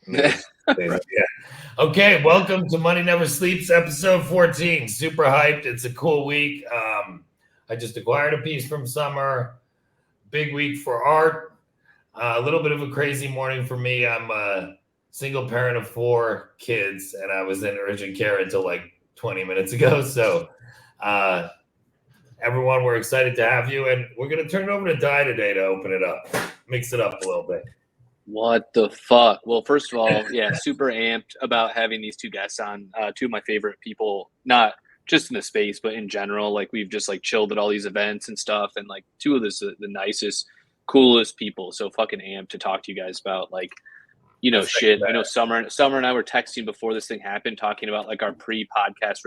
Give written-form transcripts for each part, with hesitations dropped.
Yeah. Okay, welcome to Money Never Sleeps, episode 14. Super hyped. It's a cool week. I just acquired a piece from Summer. Big week for art. A little bit of a crazy morning for me. I'm a single parent of 4 kids, and I was in urgent care until like 20 minutes ago. So, everyone, we're excited to have you, and we're going to turn it over to Di today to open it up, mix it up a little bit. What the fuck? Well, first of all, yeah, super amped about having these 2 guests on. 2 of my favorite people, not just in the space, but in general. Like, we've just like chilled at all these events and stuff, and like 2 of the nicest, coolest people. So fucking amped to talk to you guys about like, shit. I know Summer and I were texting before this thing happened, talking about like our pre-podcast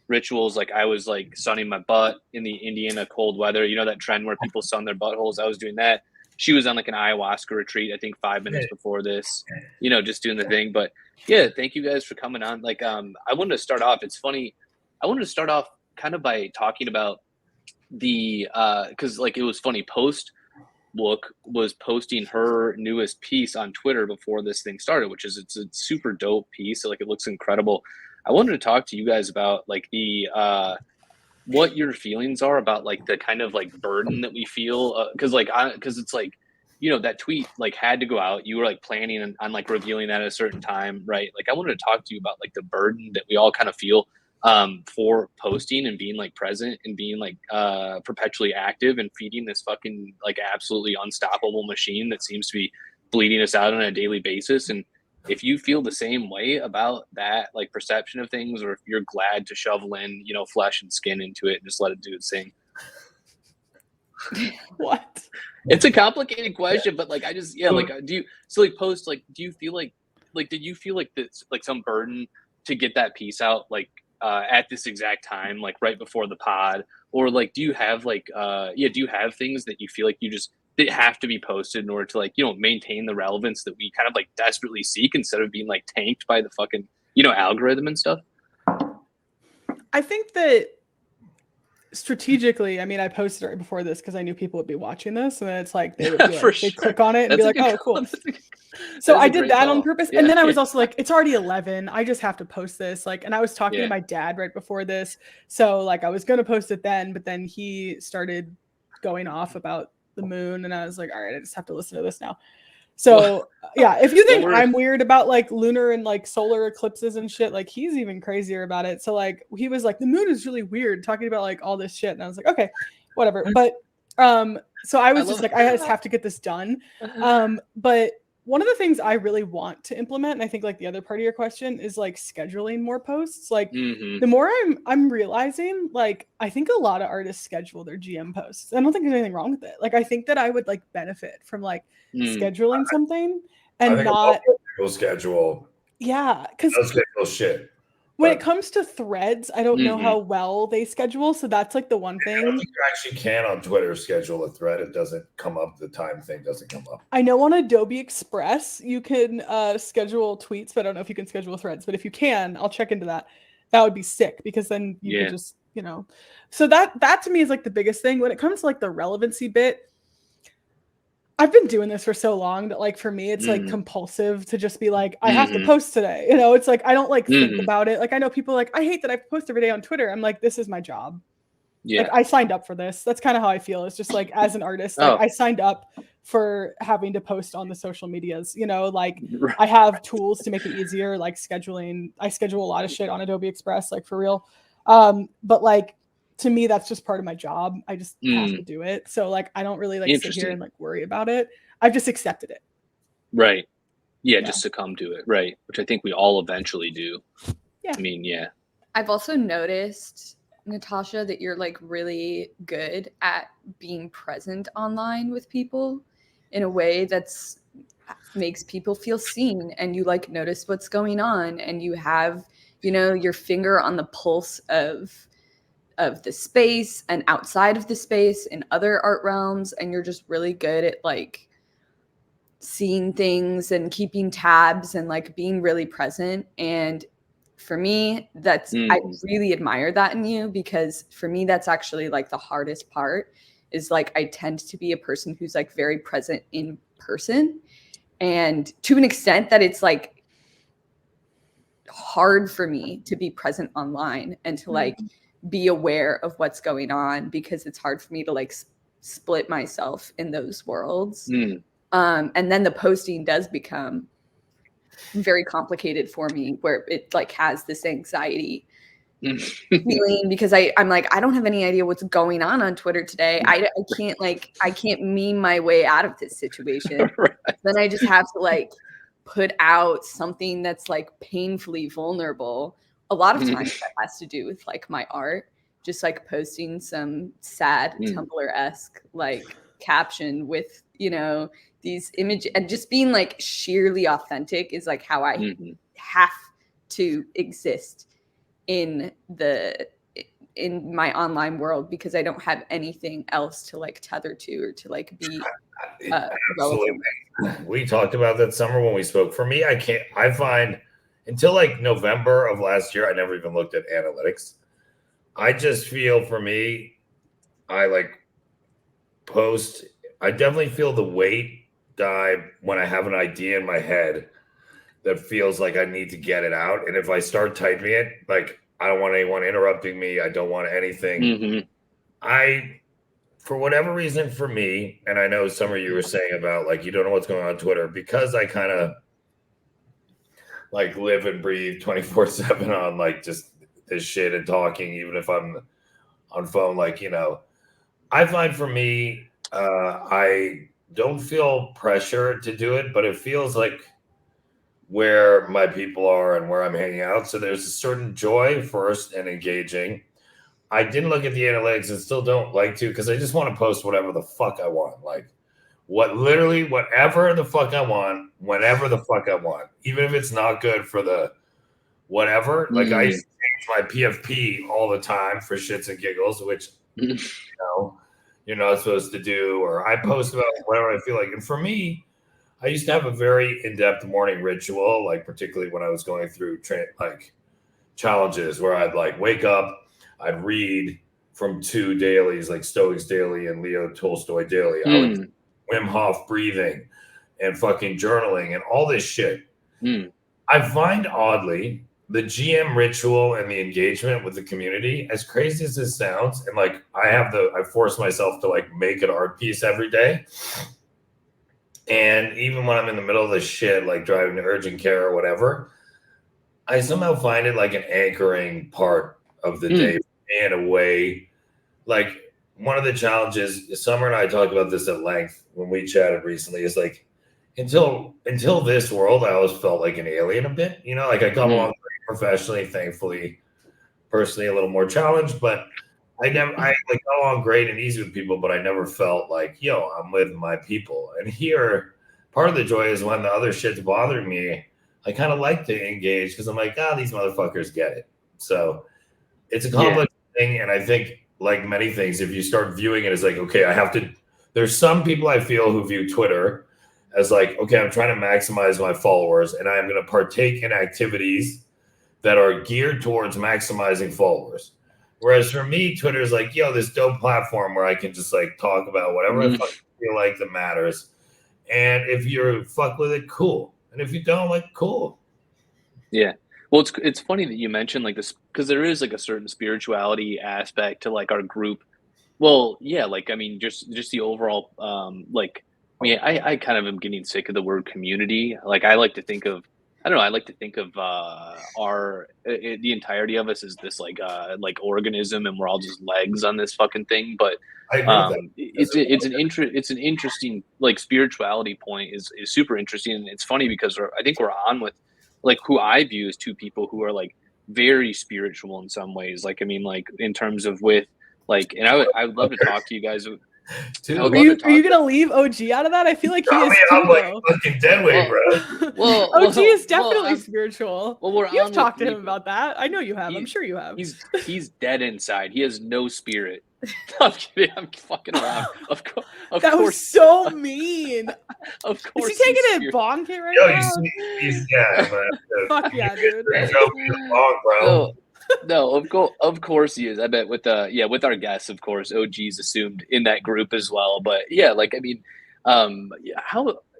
rituals. Like, I was like sunning my butt in the Indiana cold weather. You know that trend where people sun their buttholes? I was doing that. She was on like an ayahuasca retreat, I think 5 minutes before this, just doing the thing. But yeah, thank you guys for coming on. Like, I wanted to start off. It's funny. I wanted to start off kind of by talking about the, cause like it was funny. POSTWOOK was posting her newest piece on Twitter before this thing started, it's a super dope piece. So like, it looks incredible. I wanted to talk to you guys about like the, what your feelings are about like the kind of like burden that we feel, because it's like, that tweet like had to go out. You were like planning on like revealing that at a certain time, right? Like, I wanted to talk to you about like the burden that we all kind of feel for posting and being like present and being like perpetually active and feeding this fucking like absolutely unstoppable machine that seems to be bleeding us out on a daily basis. And if you feel the same way about that, like perception of things, or if you're glad to shovel in, flesh and skin into it and just let it do its thing. What? It's a complicated question, but like, I just, do you feel like, did you feel like this, like some burden to get that piece out, like, at this exact time, like right before the pod, or like, do you have like, do you have things that you feel like that have to be posted in order to like, maintain the relevance that we kind of like desperately seek instead of being like tanked by the fucking, algorithm and stuff? I think that strategically, I mean, I posted right before this because I knew people would be watching this, and then it's like they would be like, they'd click on it and be like, oh, cool. So I did that on purpose. Yeah. And then I was also like, it's already 11. I just have to post this. Like, and I was talking to my dad right before this. So like, I was going to post it then, but then he started going off about the moon, and I was like, all right, I just have to listen to this now. So yeah, if you think I'm weird about like lunar and like solar eclipses and shit, like he's even crazier about it. So like he was like, the moon is really weird, talking about like all this shit, and I was like, okay, whatever. But so I was just like, I just have to get this done. But one of the things I really want to implement, and I think like the other part of your question is like scheduling more posts. Like the more I'm realizing, like I think a lot of artists schedule their GM posts. I don't think there's anything wrong with it. Like I think that I would like benefit from like scheduling something and not schedule. Yeah, because schedule shit. When it comes to threads, I don't know how well they schedule. So that's like the one thing. I don't think you actually can on Twitter schedule a thread. It doesn't come up. The time thing doesn't come up. I know on Adobe Express, you can schedule tweets, but I don't know if you can schedule threads. But if you can, I'll check into that. That would be sick because then you could just, So that to me is like the biggest thing. When it comes to like the relevancy bit, I've been doing this for so long that like for me it's like compulsive to just be like I have to post today. It's like I don't like think about it. Like I know people like I hate that I post every day on Twitter. I'm like, this is my job. Yeah. Like I signed up for this. That's kind of how I feel. It's just like as an artist, like I signed up for having to post on the social medias. Like I have tools to make it easier, like scheduling. I schedule a lot of shit on Adobe Express, like for real. But like to me, that's just part of my job. I just have to do it. So like, I don't really like sit here and like worry about it. I've just accepted it. Right. Yeah. Just succumb to it. Right. Which I think we all eventually do. Yeah. I mean, yeah. I've also noticed, Natasha, that you're like really good at being present online with people in a way that's makes people feel seen, and you like notice what's going on, and you have, your finger on the pulse of the space and outside of the space in other art realms, and you're just really good at like seeing things and keeping tabs and like being really present. And for me, that's I really admire that in you, because for me that's actually like the hardest part is like I tend to be a person who's like very present in person, And to an extent that it's like hard for me to be present online and to like be aware of what's going on, because it's hard for me to like split myself in those worlds. And then the posting does become very complicated for me, where it like has this anxiety feeling, because I'm like, I don't have any idea what's going on Twitter today. I can't meme my way out of this situation. Right. Then I just have to like put out something that's like painfully vulnerable. A lot of times that has to do with like my art, just like posting some sad Tumblr-esque like caption with, you know, these images, and just being like sheerly authentic is like how I have to exist in my online world, because I don't have anything else to like tether to or to like be absolutely. We talked about that summer when we spoke. For me, I find until like November of last year, I never even looked at analytics. I just feel, for me, I like post, I definitely feel the weight die when I have an idea in my head that feels like I need to get it out. And if I start typing it, like, I don't want anyone interrupting me. I don't want anything. For whatever reason, for me, and I know Summer, you were saying about like, you don't know what's going on Twitter, because I kind of like live and breathe 24/7 on like just this shit and talking, even if I'm on phone, like, you know, I find for me, I don't feel pressure to do it, but it feels like where my people are and where I'm hanging out. So there's a certain joy first and engaging. I didn't look at the analytics and still don't like to, because I just want to post whatever the fuck I want. Like whatever the fuck I want, whenever the fuck I want, even if it's not good for the whatever. Like I used to change my PFP all the time for shits and giggles, which, you know, you're not supposed to do, or I post about whatever I feel like. And for me, I used to have a very in-depth morning ritual, like particularly when I was going through like challenges, where I'd like wake up, I'd read from 2 dailies, like Stoics Daily and Leo Tolstoy Daily. I would Wim Hof breathing and fucking journaling and all this shit. I find oddly the GM ritual and the engagement with the community, as crazy as this sounds, and like I force myself to like make an art piece every day. And even when I'm in the middle of this shit, like driving to urgent care or whatever, I somehow find it like an anchoring part of the day in a way. Like one of the challenges, Summer and I talked about this at length when we chatted recently, is like until this world, I always felt like an alien a bit, you know, like I come along professionally, thankfully, personally a little more challenged, but I like got along great and easy with people, but I never felt like, yo, I'm with my people. And here, part of the joy is when the other shit's bothering me, I kind of like to engage, because I'm like, these motherfuckers get it. So it's a complex thing. And I think, like many things, if you start viewing it as like, okay, there's some people I feel who view Twitter as like, okay, I'm trying to maximize my followers, and I am going to partake in activities that are geared towards maximizing followers. Whereas for me, Twitter is like, yo, this dope platform where I can just like talk about whatever I fucking feel like that matters. And if you fuck with it, cool. And if you don't, like, cool. Yeah. Well, it's funny that you mentioned like this, because there is like a certain spirituality aspect to like our group. Well, yeah, like, I mean, just the overall, like, I mean, I kind of am getting sick of the word community. Like, I like to think of the entirety of us as this like organism, and we're all just legs on this fucking thing. But it's an interesting like spirituality point is super interesting, and it's funny because I think we're on with like who I view as two people who are like very spiritual in some ways. Like, I mean, like in terms of with like, and I would love to talk to you guys. Are you gonna leave OG out of that? I feel like he is too. I'm like fucking dead weight, bro. Well, OG is definitely spiritual. Well, you've talked to him about that. I know you have. I'm sure you have. He's dead inside. He has no spirit. I'm kidding. I'm fucking around. Of course. That was so mean. Of course. Is he taking a bong hit right now? Fuck yeah, dude. No, of course he is. I bet with our guests, of course, OG's assumed in that group as well. But yeah, like, I mean,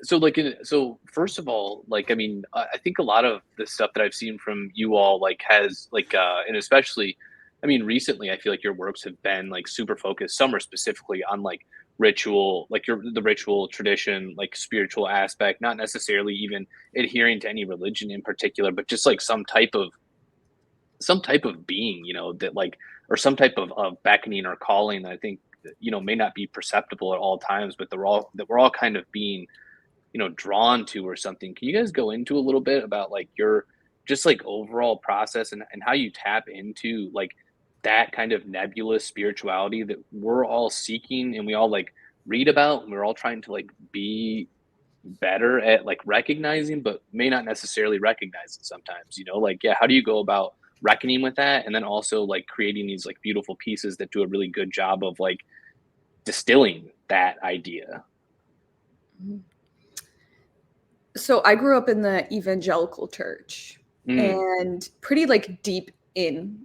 So first of all, like, I mean, I think a lot of the stuff that I've seen from you all, like, has like, and especially, I mean, recently, I feel like your works have been like super focused. Some are specifically on like ritual, like the ritual tradition, like spiritual aspect, not necessarily even adhering to any religion in particular, but just like some type of being, that like, or some type of beckoning or calling that I think, may not be perceptible at all times, but we're all kind of being, drawn to or something. Can you guys go into a little bit about like your just like overall process and how you tap into like that kind of nebulous spirituality that we're all seeking and we all like read about and we're all trying to like be better at like recognizing, but may not necessarily recognize it sometimes, like, yeah, how do you go about reckoning with that? And then also like creating these like beautiful pieces that do a really good job of like distilling that idea. So I grew up in the evangelical church and pretty like deep in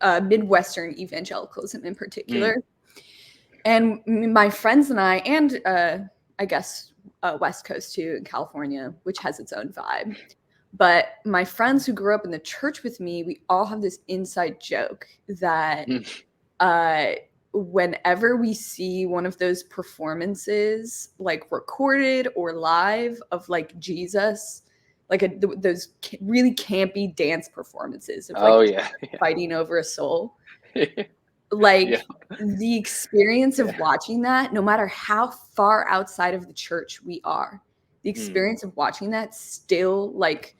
Midwestern evangelicalism in particular. And my friends and I, and I guess West Coast too, in California, which has its own vibe. But my friends who grew up in the church with me, we all have this inside joke that whenever we see one of those performances, like recorded or live of like Jesus, like those really campy dance performances of like fighting over a soul, like the experience of watching that, no matter how far outside of the church we are, the experience of watching that still like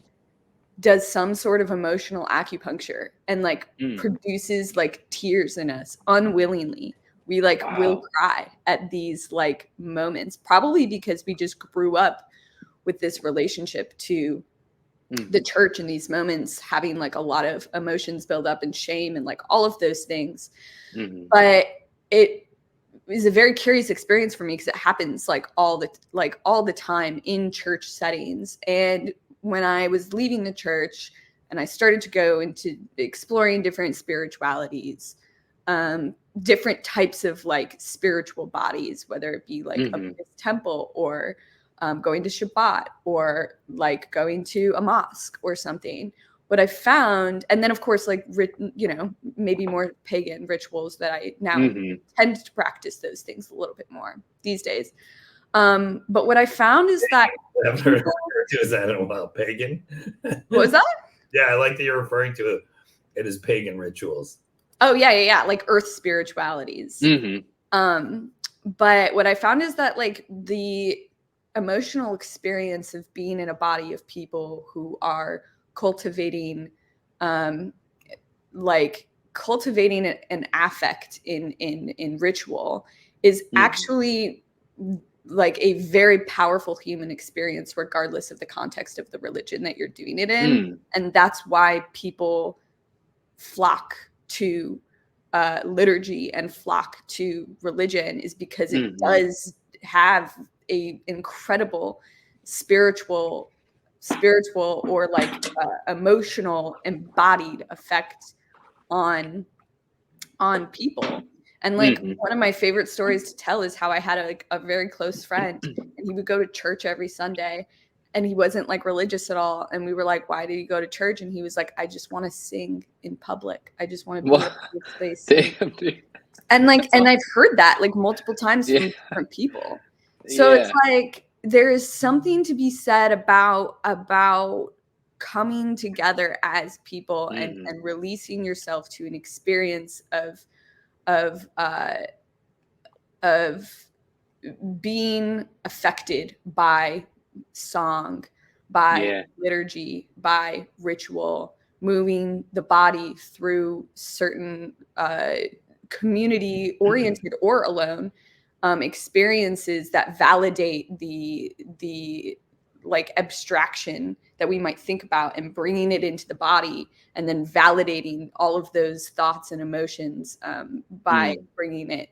does some sort of emotional acupuncture and like produces like tears in us unwillingly. We like will cry at these like moments, probably because we just grew up with this relationship to the church in these moments, having like a lot of emotions build up and shame and like all of those things. But it is a very curious experience for me because it happens like all the time in church settings. And when I was leaving the church and I started to go into exploring different spiritualities, different types of like spiritual bodies, whether it be like a Buddhist temple or going to Shabbat or like going to a mosque or something, what I found, and then of course, like, maybe more pagan rituals that I now tend to practice those things a little bit more these days. But what I found is that I've heard to is that in a while, pagan. What was that? Yeah, I like that you're referring to it as pagan rituals. Oh yeah, like earth spiritualities. But what I found is that like the emotional experience of being in a body of people who are cultivating an affect in ritual is actually like a very powerful human experience, regardless of the context of the religion that you're doing it in. And that's why people flock to liturgy and flock to religion, is because it does have a incredible spiritual or like emotional embodied effect on people. And like one of my favorite stories to tell is how I had a very close friend and he would go to church every Sunday and he wasn't like religious at all. And we were like, why did you go to church? And he was like, I just want to sing in public. I just want to be in a public space. And like, and I've heard that like multiple times from different people. So it's like, there is something to be said about coming together as people and releasing yourself to an experience of being affected by song, by liturgy, by ritual, moving the body through certain community oriented or alone experiences that validate the like abstraction that we might think about, and bringing it into the body and then validating all of those thoughts and emotions by bringing it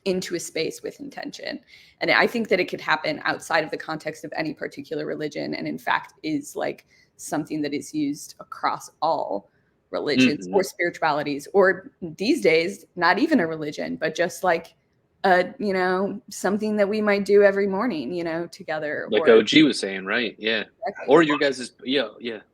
into a space with intention. And I think that it could happen outside of the context of any particular religion, and in fact is like something that is used across all religions or spiritualities, or these days not even a religion, but just like you know, something that we might do every morning, you know, together. Like OG was saying, right? Yeah. Exactly. Or your guys'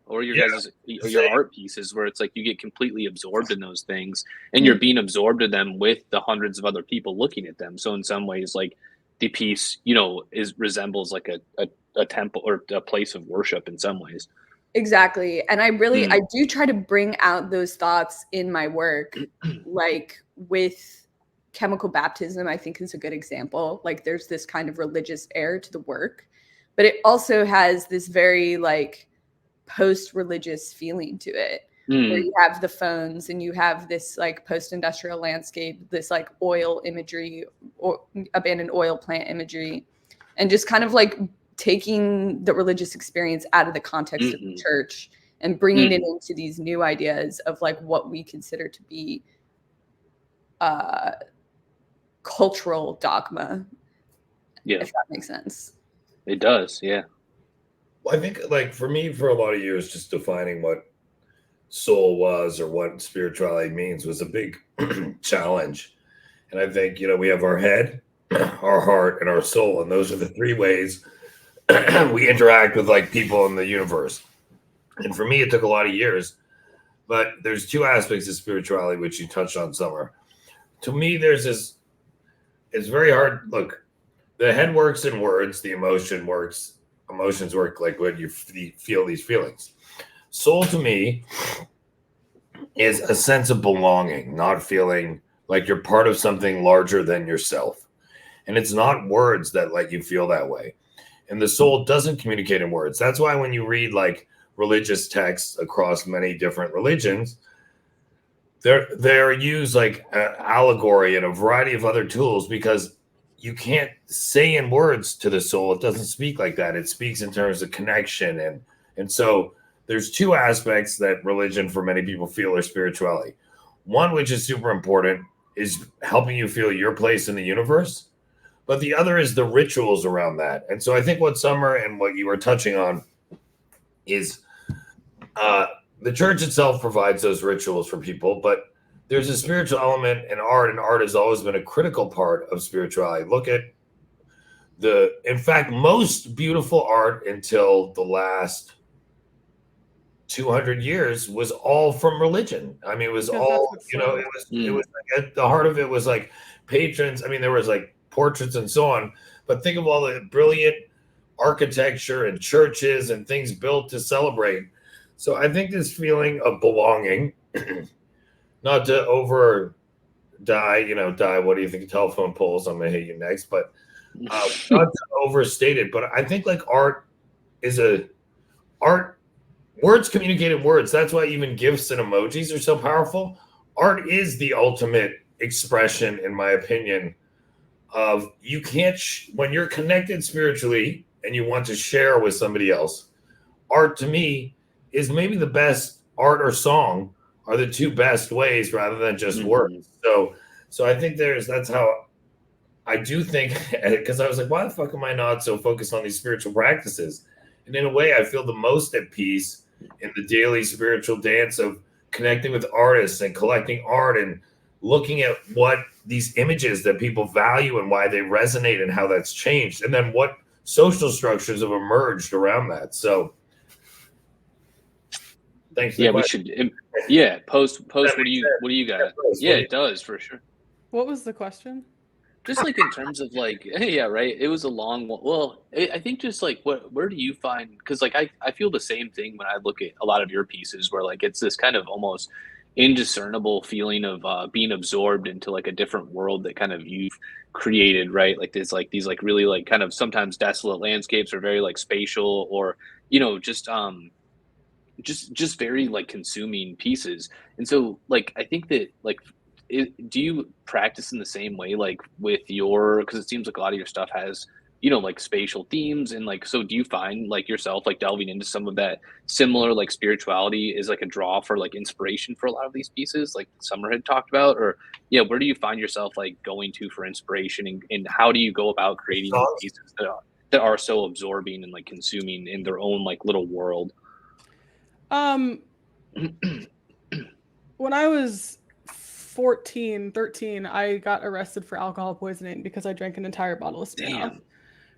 or your guys' your art pieces where it's like you get completely absorbed in those things and you're being absorbed in them with the hundreds of other people looking at them. So in some ways, like the piece, you know, resembles like a temple or a place of worship in some ways. Exactly. And I do try to bring out those thoughts in my work, like with Chemical Baptism, I think is a good example. Like there's this kind of religious air to the work, but it also has this very like post-religious feeling to it, where you have the phones and you have this like post-industrial landscape, this like oil imagery or abandoned oil plant imagery, and just kind of like taking the religious experience out of the context of the church and bringing it into these new ideas of like what we consider to be cultural dogma. Yeah, if that makes sense. It does. Yeah. Well, I think like for me, for a lot of years, just defining what soul was or what spirituality means was a big challenge. And I think, you know, we have our head, our heart, and our soul, and those are the three ways we interact with like people in the universe. And for me, it took a lot of years, but there's two aspects of spirituality, which you touched on, Summer. To me, there's this, it's very hard. Look, the head works in words, the emotions work like when you feel these feelings. Soul to me is a sense of belonging, not feeling like you're part of something larger than yourself. And it's not words that let you feel that way. And the soul doesn't communicate in words. That's why when you read like religious texts across many different religions, they're used like allegory and a variety of other tools, because you can't say in words to the soul. It doesn't speak like that. It speaks in terms of connection. And so there's two aspects that religion for many people feel are spirituality. One, which is super important, is helping you feel your place in the universe. But the other is the rituals around that. And so I think what Summer and what you were touching on is the church itself provides those rituals for people, but there's a spiritual element in art, and art has always been a critical part of spirituality. Look at in fact, most beautiful art until the last 200 years was all from religion. I mean, it was all, you know, it was like at the heart of it was like patrons. I mean, there was like portraits and so on, but think of all the brilliant architecture and churches and things built to celebrate. So I think this feeling of belonging, not to die, what do you think of telephone poles? I'm going to hit you next, but not to overstate it. But I think like art is words communicate in words. That's why even GIFs and emojis are so powerful. Art is the ultimate expression, in my opinion, of you can't, when you're connected spiritually and you want to share with somebody else, art to me is maybe the best. Art or song are the two best ways rather than just words. So I think that's how I do think, because I was like, why the fuck am I not so focused on these spiritual practices? And in a way, I feel the most at peace in the daily spiritual dance of connecting with artists and collecting art and looking at what these images that people value and why they resonate and how that's changed. And then what social structures have emerged around that. So thanks. Yeah, we should. Yeah. Post. What do you got? Yeah, it does for sure. What was the question? Just like in terms of like, yeah, right. It was a long one. Well, I think just like where do you find, because like I feel the same thing when I look at a lot of your pieces where like it's this kind of almost indiscernible feeling of being absorbed into like a different world that kind of you've created, right? Like there's like these like really like kind of sometimes desolate landscapes or very like spatial or, you know, just very like consuming pieces. And so like I think that like do you practice in the same way like with because it seems like a lot of your stuff has, you know, like spatial themes, and like so do you find like yourself like delving into some of that similar like spirituality is like a draw for like inspiration for a lot of these pieces like Summer had talked about? Or yeah, where do you find yourself like going to for inspiration, and how do you go about creating these pieces that are so absorbing and like consuming in their own like little world? When I was 13, I got arrested for alcohol poisoning because I drank an entire bottle of Smirnoff.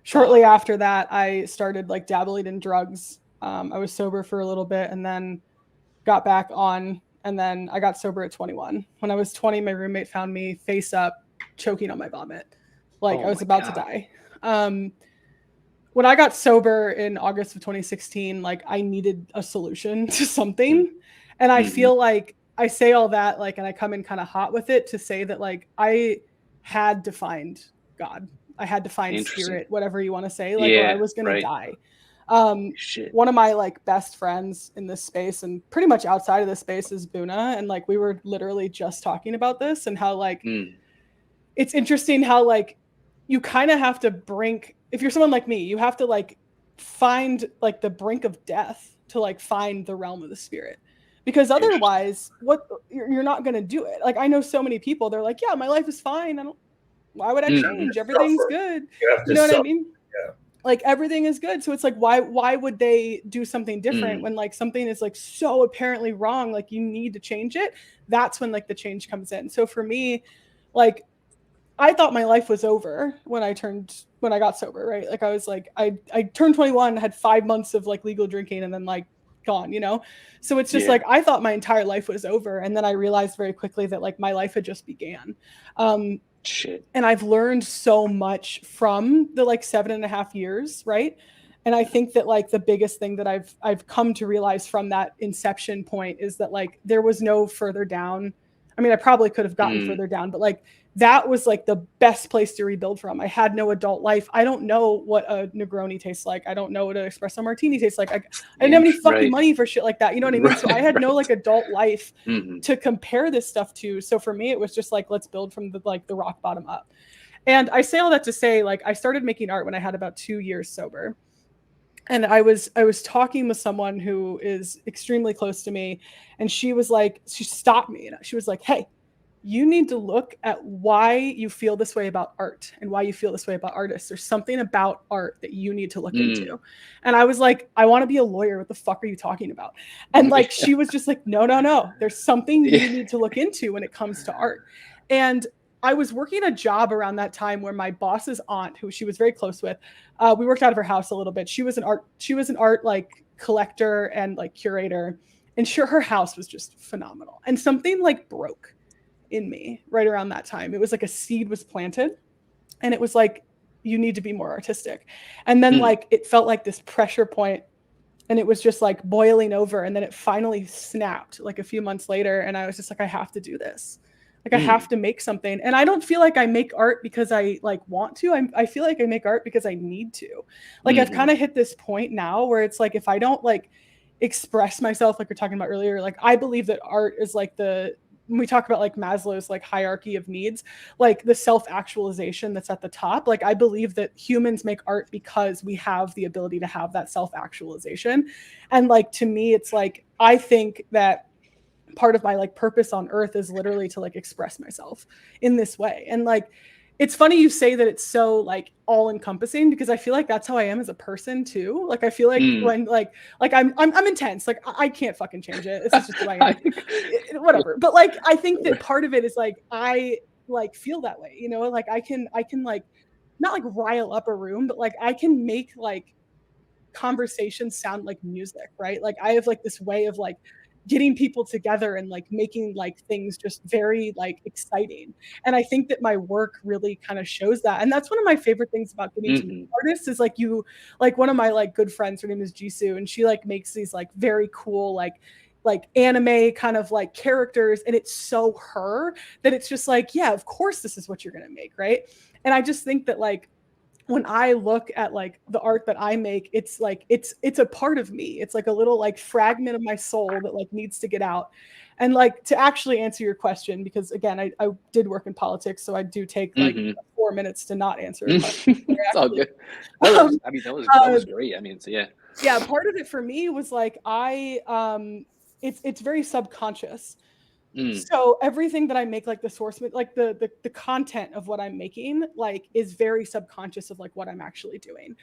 Shortly after that, I started like dabbling in drugs. I was sober for a little bit and then got back on, and then I got sober at 21. When I was 20, my roommate found me face up, choking on my vomit. Like I was about to die. When I got sober in August of 2016, like I needed a solution to something. And I feel like I say all that, like, and I come in kind of hot with it to say that like I had to find God. I had to find spirit, whatever you want to say, like, or I was going to die. One of my like best friends in this space and pretty much outside of this space is Buna. And like, we were literally just talking about this and how like, it's interesting how like you kind of have to if you're someone like me, you have to like find like the brink of death to like find the realm of the spirit. Because otherwise, you're not going to do it. Like, I know so many people, they're like, yeah, my life is fine. Why would I change? Everything's good. You know what I mean? Yeah. Like everything is good. So it's like, why would they do something different when like something is like so apparently wrong? Like you need to change it. That's when like the change comes in. So for me, like, I thought my life was over when I got sober, right? Like I was like, I turned 21, had 5 months of like legal drinking and then like gone, you know? So it's just like, I thought my entire life was over. And then I realized very quickly that like my life had just began. And I've learned so much from the like 7.5 years, right? And I think that like the biggest thing that I've come to realize from that inception point is that like there was no further down. I mean, I probably could have gotten further down, but like that was like the best place to rebuild from. I had no adult life. I don't know what a Negroni tastes like. I don't know what an espresso martini tastes like. I didn't have any fucking money for shit like that. You know what I mean? So I had no like adult life to compare this stuff to. So for me, it was just like, let's build from the rock bottom up. And I say all that to say, like, I started making art when I had about 2 years sober. And I was talking with someone who is extremely close to me. And she stopped me and she was like, hey, you need to look at why you feel this way about art and why you feel this way about artists. There's something about art that you need to look into. And I was like, I want to be a lawyer. What the fuck are you talking about? And like, she was just like, no. There's something you need to look into when it comes to art. And I was working a job around that time where my boss's aunt, who she was very close with, we worked out of her house a little bit. She was an art like collector and like curator. And sure, her house was just phenomenal. And something like broke in me right around that time. It was like a seed was planted and it was like, you need to be more artistic. And then like, it felt like this pressure point and it was just like boiling over. And then it finally snapped like a few months later. And I was just like, I have to do this. Like I have to make something. And I don't feel like I make art because I like want to. I feel like I make art because I need to. Like I've kind of hit this point now where it's like, if I don't like express myself, like we're talking about earlier, like I believe that art is like when we talk about like Maslow's like hierarchy of needs, like the self-actualization that's at the top. Like I believe that humans make art because we have the ability to have that self-actualization. And like, to me, it's like, I think that part of my like purpose on earth is literally to like express myself in this way. And like, it's funny you say that it's so like all encompassing because I feel like that's how I am as a person too. Like I feel like when like I'm intense. Like I can't fucking change it. It's just who I am. Whatever. But like I think that part of it is like I like feel that way, you know, like I can like not like rile up a room, but like I can make like conversations sound like music, right? Like I have like this way of like getting people together and like making like things just very like exciting. And I think that my work really kind of shows that. And that's one of my favorite things about getting to meet artists is like one of my like good friends, her name is Jisoo, and she like makes these like very cool like anime kind of like characters. And it's so her that it's just like, yeah, of course this is what you're going to make. Right. And I just think that like, when I look at like the art that I make, it's like, it's a part of me. It's like a little like fragment of my soul that like needs to get out. And like, to actually answer your question, because again, I did work in politics, so I do take like 4 minutes to not answer a question. It's all good. I mean, that was great. I mean, so yeah. Yeah. Part of it for me was like, it's very subconscious. So everything that I make, like the source, like the content of what I'm making, like is very subconscious of like what I'm actually doing.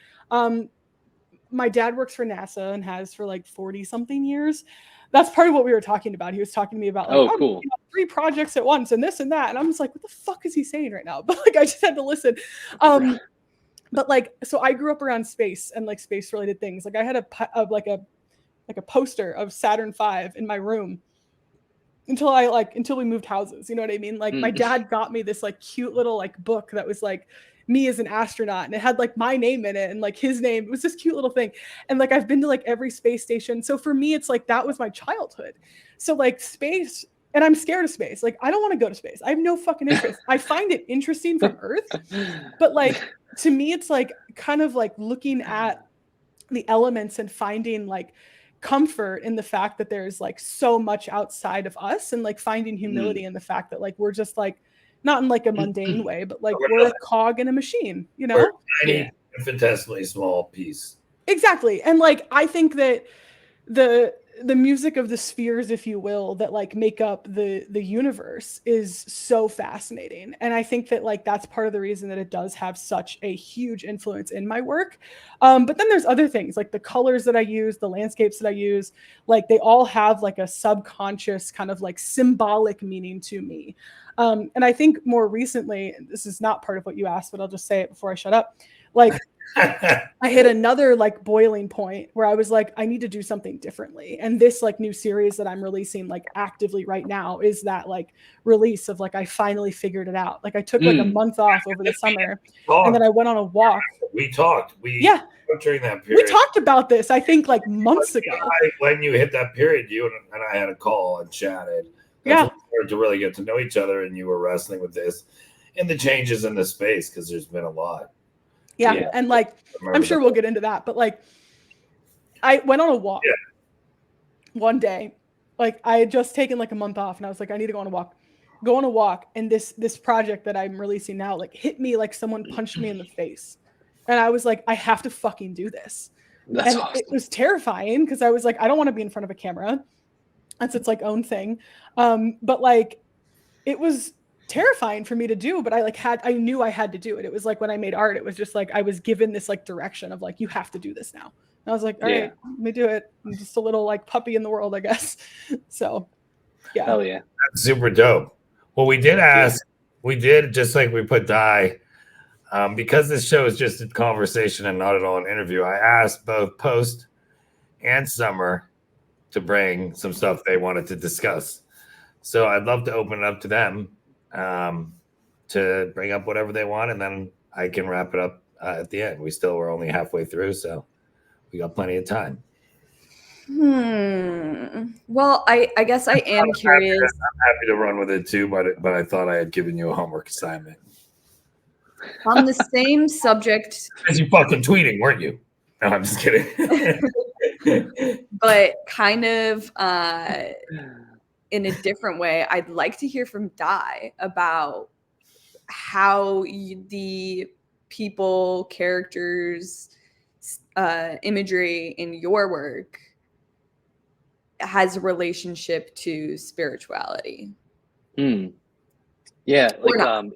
my dad works for NASA and has for like 40 something years. That's part of what we were talking about. He was talking to me about like, cool. 3 projects at once and this and that. And I'm just like, what the fuck is he saying right now? But like, I just had to listen. But like, so I grew up around space and like space related things. Like I had a poster of Saturn V in my room until we moved houses. You know what I mean? Like my dad got me this like cute little like book that was like me as an astronaut, and it had like my name in it and like his name. It was this cute little thing. And like I've been to like every space station. So for me, it's like that was my childhood. So like space, and I'm scared of space. Like I don't want to go to space. I have no fucking interest. I find it interesting from Earth, but like to me, it's like kind of like looking at the elements and finding like comfort in the fact that there's like so much outside of us, and like finding humility in the fact that like we're just like not in like a mundane way, but like we're a cog in a machine, you know? We're a tiny, infinitesimally small piece. Exactly. And like I think that the music of the spheres, if you will, that like make up the universe is so fascinating. And I think that like that's part of the reason that it does have such a huge influence in my work. But then there's other things like the colors that I use, the landscapes that I use, like they all have like a subconscious kind of like symbolic meaning to me. And I think more recently, this is not part of what you asked, but I'll just say it before I shut up. Like I hit another like boiling point where I was like, I need to do something differently. And this like new series that I'm releasing like actively right now is that like release of like, I finally figured it out. Like I took like a month off over the summer and then I went on a walk. We talked. During that period. We talked about this, I think like months ago. When you hit that period, you and I had a call and chatted. That's when we started to really get to know each other, and you were wrestling with this and the changes in the space because there's been a lot. Yeah. And like, I'm sure we'll get into that, but like, I went on a walk one day. Like I had just taken like a month off and I was like, I need to go on a walk. And this project that I'm releasing now, like hit me like someone punched me in the face. And I was like, I have to fucking do this. That's awesome. It was terrifying because I was like, I don't want to be in front of a camera. That's its like own thing. But like, it was terrifying for me to do, but I knew I had to do it. It was like when I made art, it was just like I was given this like direction of like, you have to do this now. And I was like, all right, let me do it. I'm just a little like puppy in the world, I guess. So yeah. Hell yeah. That's super dope. Well, we did just like we put Di, because this show is just a conversation and not at all an interview. I asked both Post and Summer to bring some stuff they wanted to discuss. So I'd love to open it up to them to bring up whatever they want, and then I can wrap it up at the end. We're only halfway through, so we got plenty of time. Well, I guess I am curious. I'm happy to run with it too, but I thought I had given you a homework assignment. On the same subject. As you fucking tweeting, weren't you? No, I'm just kidding. But kind of in a different way, I'd like to hear from Di about how the people, characters, imagery in your work has a relationship to spirituality. Yeah, like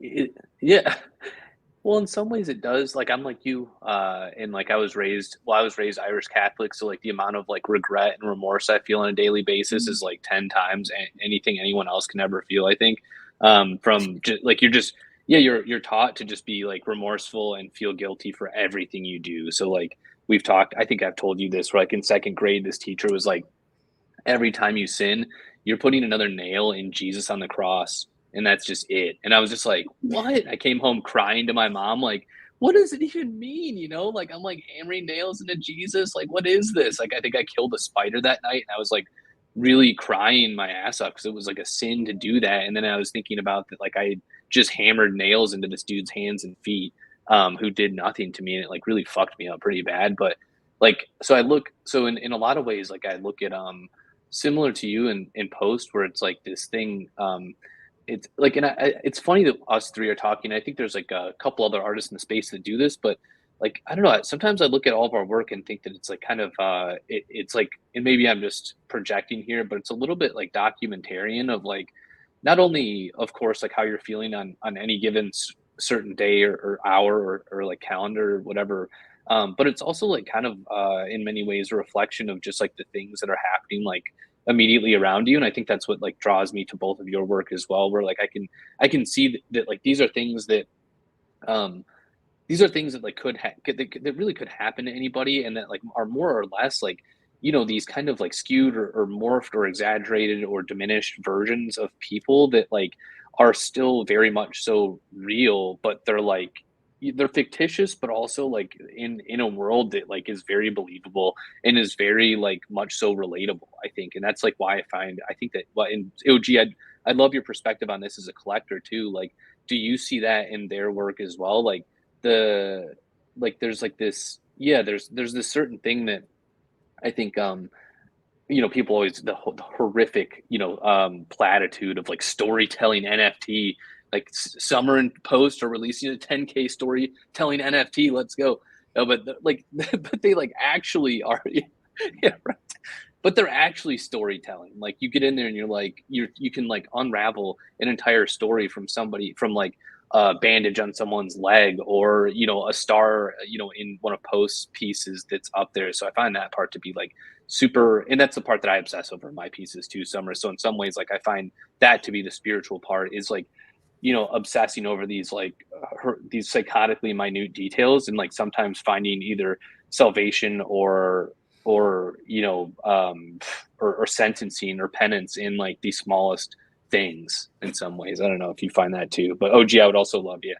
well, in some ways it does. Like I'm like you, and like I was raised Irish Catholic, so like the amount of like regret and remorse I feel on a daily basis is like 10 times anything anyone else can ever feel, I think. From just like you're taught to just be like remorseful and feel guilty for everything you do. So like we've talked, I think I've told you this, like in second grade, this teacher was like, every time you sin, you're putting another nail in Jesus on the cross. And that's just it. And I was just like, what? I came home crying to my mom, like, what does it even mean? You know, like I'm like hammering nails into Jesus. Like, what is this? Like, I think I killed a spider that night, and I was like really crying my ass off because it was like a sin to do that. And then I was thinking about that, like I just hammered nails into this dude's hands and feet, who did nothing to me, and it like really fucked me up pretty bad. But like, so in a lot of ways, like I look at similar to you in Post, where it's like this thing. It's like, and it's funny that us three are talking. I think there's like a couple other artists in the space that do this, but like, I don't know. Sometimes I look at all of our work and think that it's like kind of, it's like, and maybe I'm just projecting here, but it's a little bit like documentarian of like, not only of course, like how you're feeling on any given certain day or hour or like calendar or whatever, But it's also like kind of in many ways a reflection of just like the things that are happening like immediately around you. And I think that's what like draws me to both of your work as well, where like I can see that like these are things that like that really could happen to anybody, and that like are more or less like, you know, these kind of like skewed or morphed or exaggerated or diminished versions of people that like are still very much so real, but they're fictitious, but also like in a world that like is very believable and is very like much so relatable, I think. And that's like why I think that, well, in OG, I'd love your perspective on this as a collector too. Like, do you see that in their work as well? Like there's like this, there's this certain thing that I think you know, people always the horrific, you know, platitude of like storytelling NFT, like Summer and Post are releasing a 10K storytelling NFT. Let's go. No, but but they like actually are, yeah, right. But they're actually storytelling. Like you get in there and you're like, you can like unravel an entire story from somebody, from like a bandage on someone's leg, or, you know, a star, you know, in one of Post's pieces that's up there. So I find that part to be like super, and that's the part that I obsess over in my pieces too, Summer. So in some ways, like I find that to be the spiritual part, is like, you know, obsessing over these like these psychotically minute details, and like sometimes finding either salvation or you know or sentencing or penance in like the smallest things in some ways. I don't know if you find that too, but OG, I would also love you.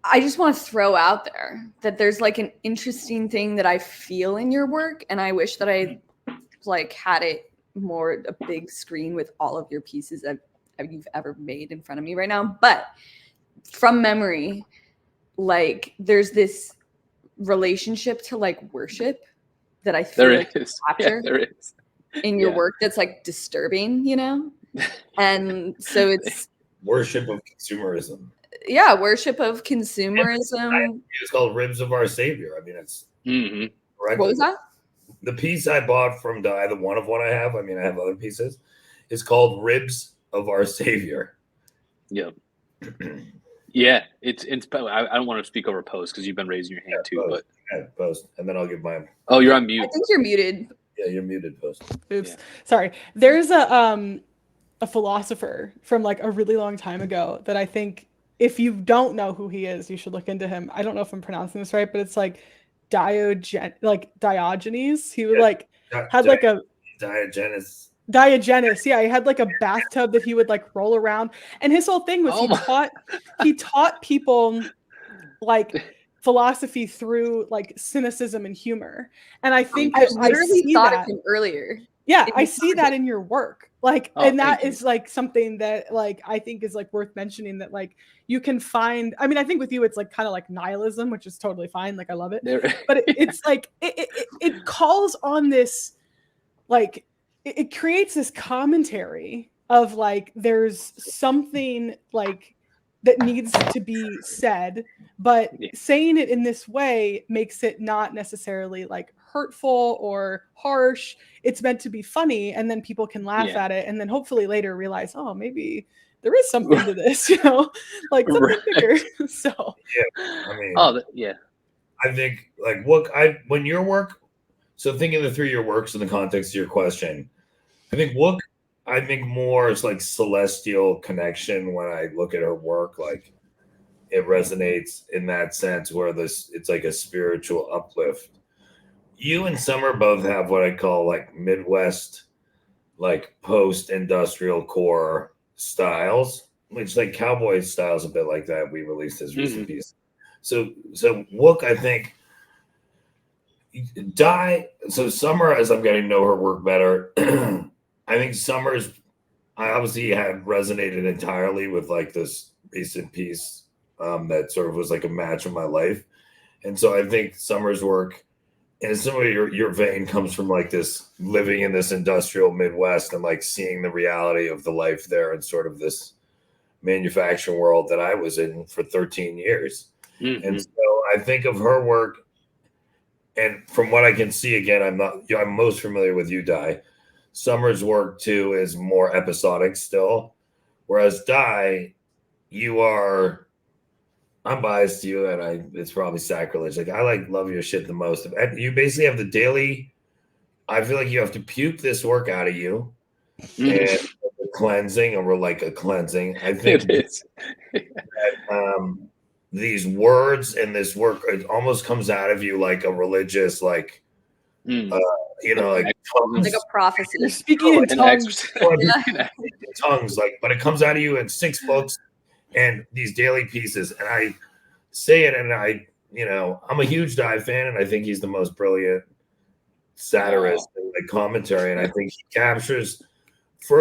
I just want to throw out there that there's like an interesting thing that I feel in your work, and I wish that I like had it more a big screen with all of your pieces that you've ever made in front of me right now. But from memory, like there's this relationship to like worship that I feel there like is. capture there is in your work that's like disturbing, you know? And so it's worship of consumerism. Yeah, worship of consumerism. It's called Ribs of Our Savior. I mean, it's correct. What was that? The piece I bought from Dye, the one I have, I mean, I have other pieces, is called Ribs of Our Savior. Yeah. Yeah, it's I don't want to speak over Post because you've been raising your hand too, Post. but Post, and then I'll give mine. Oh, you're on mute. I think you're muted. Yeah, you're muted, Post. Oops. Yeah. Sorry. There's a philosopher from like a really long time ago that I think if you don't know who he is, you should look into him. I don't know if I'm pronouncing this right, but it's like Diogenes. He would like had like a Diogenes. Yeah, he had like a bathtub that he would like roll around, and his whole thing was he taught people like philosophy through like cynicism and humor. And I think I literally thought of him earlier. Yeah, I see that in your work. Like, and that is like something that like I think is like worth mentioning, that like you can find. I mean, I think with you it's like kind of like nihilism, which is totally fine. Like I love it. But it's like it calls on this, like it creates this commentary of like there's something like that needs to be said, but saying it in this way makes it not necessarily like hurtful or harsh. It's meant to be funny, and then people can laugh at it, and then hopefully later realize, oh, maybe there is something to this, you know, like something bigger. So I mean, I think like when your work. So thinking the through your works in the context of your question, I think more is like celestial connection. When I look at her work, like it resonates in that sense where it's like a spiritual uplift. You and Summer both have what I call like Midwest, like post-industrial core styles, which like cowboy styles a bit like that. We released this recent piece. So Wook, I think so Summer, as I'm getting to know her work better, I think I obviously had resonated entirely with like this recent piece that sort of was like a match in my life. And so I think Summer's work, in some way your vein, comes from like this living in this industrial Midwest and like seeing the reality of the life there and sort of this manufacturing world that I was in for 13 years. And so I think of her work, and from what I can see, again, I'm most familiar with you, Dye. Summer's work too is more episodic still, whereas Dye, you are I'm biased to you, and it's probably sacrilege. Like, I love your shit the most. And you basically have the daily. I feel like you have to puke this work out of you, and cleansing, or like a cleansing. I think it is. that, these words and this work, it almost comes out of you like a religious, like like tongues. Like a prophecy. You're speaking in tongues. Tongues, like, but it comes out of you in 6 books and these daily pieces. And I say it, and I'm a huge Dive fan, and I think he's the most brilliant satirist and like commentary. And I think he captures it's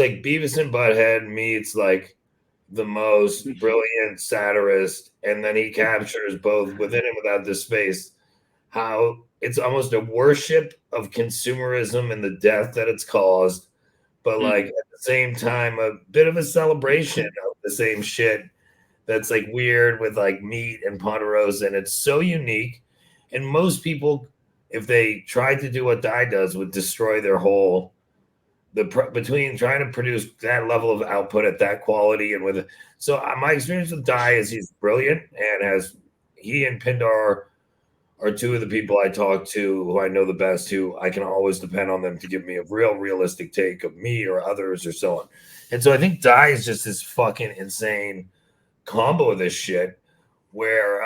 like Beavis and Butthead meets like the most brilliant satirist, and then he captures both within and without the space, how it's almost a worship of consumerism and the death that it's caused, but like at the same time a bit of a celebration of the same shit that's like weird with like meat and Ponderosa, and it's so unique. And most people, if they tried to do what Die does, would destroy their whole between trying to produce that level of output at that quality. And my experience with Die is he's brilliant, and he and Pindar are 2 of the people I talk to who I know the best, who I can always depend on them to give me a realistic take of me or others or so on. And so I think Die is just this fucking insane combo of this shit where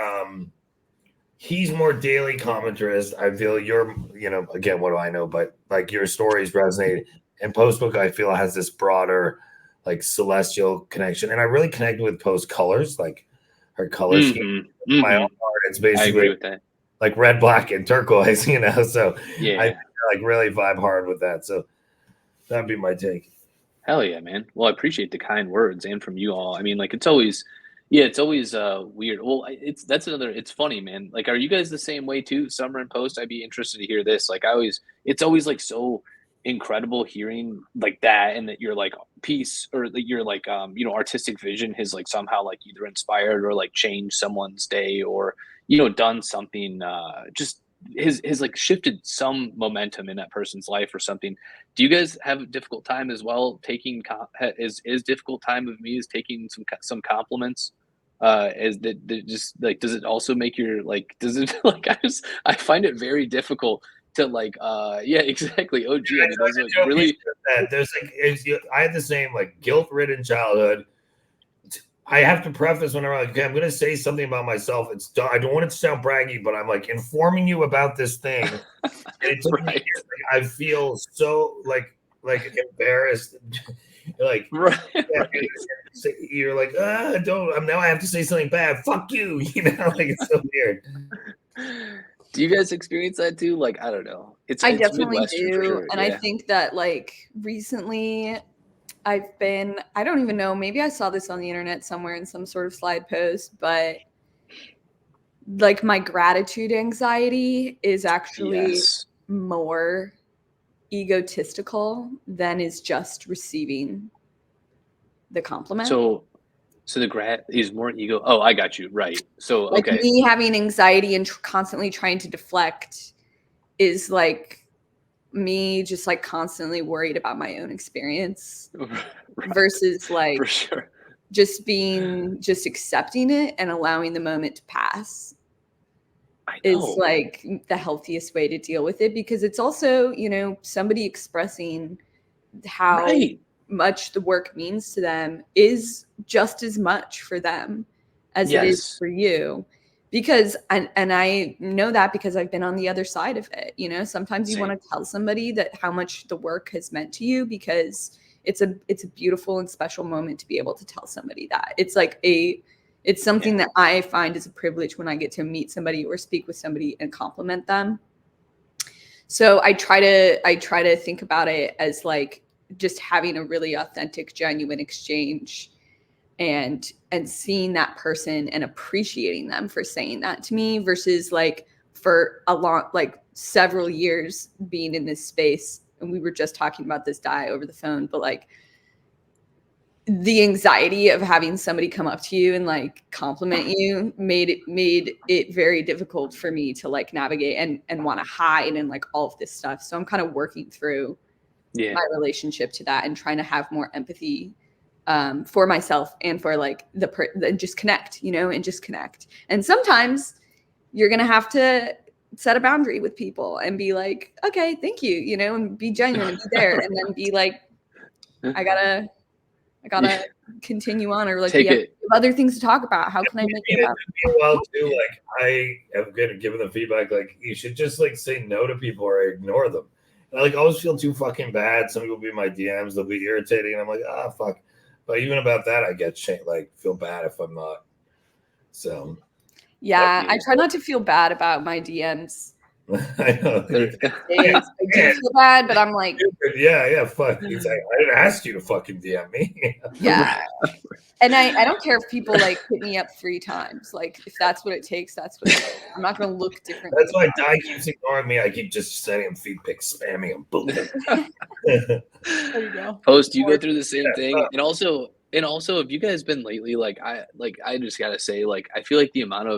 he's more daily commentarist. I feel again, what do I know? But like your stories resonate. And POSTWOOK, I feel, has this broader, like celestial connection. And I really connected with Post colors, like her color scheme. My own art, it's basically, I agree with that, like red, black, and turquoise, So yeah, I like really vibe hard with that. So that'd be my take. Hell yeah, man. Well, I appreciate the kind words, and from you all. I mean, like it's always weird. Well, it's funny, man. Like, are you guys the same way too? Summer and Post, I'd be interested to hear this. Like, it's always like so incredible hearing like that, and that your like piece or your like artistic vision has like somehow like either inspired or like changed someone's day, or done something just has like shifted some momentum in that person's life or something. Do you guys have a difficult time as well taking is difficult time of me is taking some compliments? Is that just like, does it also make your like, does it like, I find it very difficult to like yeah, exactly. Oh gee, I mean, those are really there's like I had the same like guilt-ridden childhood. I have to preface when I'm like, okay, I'm going to say something about myself. I don't want it to sound braggy, but I'm like informing you about this thing. And it took me years, like, I feel so like embarrassed. Like, right. You're like, now I have to say something bad. Fuck you. Like it's so weird. Do you guys experience that too? Like, I don't know. I definitely do. Sure. And I think that like recently I don't even know, maybe I saw this on the internet somewhere in some sort of slide post, but like my gratitude anxiety is actually more egotistical than is just receiving the compliment. So the grat is more ego. Oh, I got you. Right. So, like me having anxiety and constantly trying to deflect is like me just like constantly worried about my own experience versus like for sure just accepting it and allowing the moment to pass is like the healthiest way to deal with it, because it's also, somebody expressing how much the work means to them is just as much for them as it is for you. Because, and I know that because I've been on the other side of it, sometimes you want to tell somebody that how much the work has meant to you, because it's a beautiful and special moment to be able to tell somebody that. It's like it's something that I find is a privilege when I get to meet somebody or speak with somebody and compliment them. So I try to think about it as like just having a really authentic, genuine exchange and seeing that person and appreciating them for saying that to me, versus like for a long, like several years being in this space. And we were just talking about this Die over the phone, but like the anxiety of having somebody come up to you and like compliment you made it very difficult for me to like navigate and want to hide and like all of this stuff. So I'm kind of working through my relationship to that and trying to have more empathy for myself and for like just connect, and just connect. And sometimes you're going to have to set a boundary with people and be like, okay, thank you, and be genuine and be there, and then be like, I gotta continue on, or like we have other things to talk about. How can I make it up? Well, too, like I am good at giving the feedback. Like you should just like say no to people or ignore them. And I like always feel too fucking bad. Some people be in my DMs, they'll be irritating, and I'm like, fuck. But even about that, I get feel bad if I'm not. So. Yeah, I try not to feel bad about my DMs. I know. I do feel bad, but I'm like, yeah, fuck. He's like, I didn't ask you to fucking DM me. Yeah. And I don't care if people like hit me up 3 times. Like if that's what it takes, that's what it takes. I'm not gonna look different. That's why Di keeps ignoring me. I keep just sending him feed pics, spamming him. Boom. There you go. Post, you go through the same thing. And also have you guys been lately, I just gotta say, like, I feel like the amount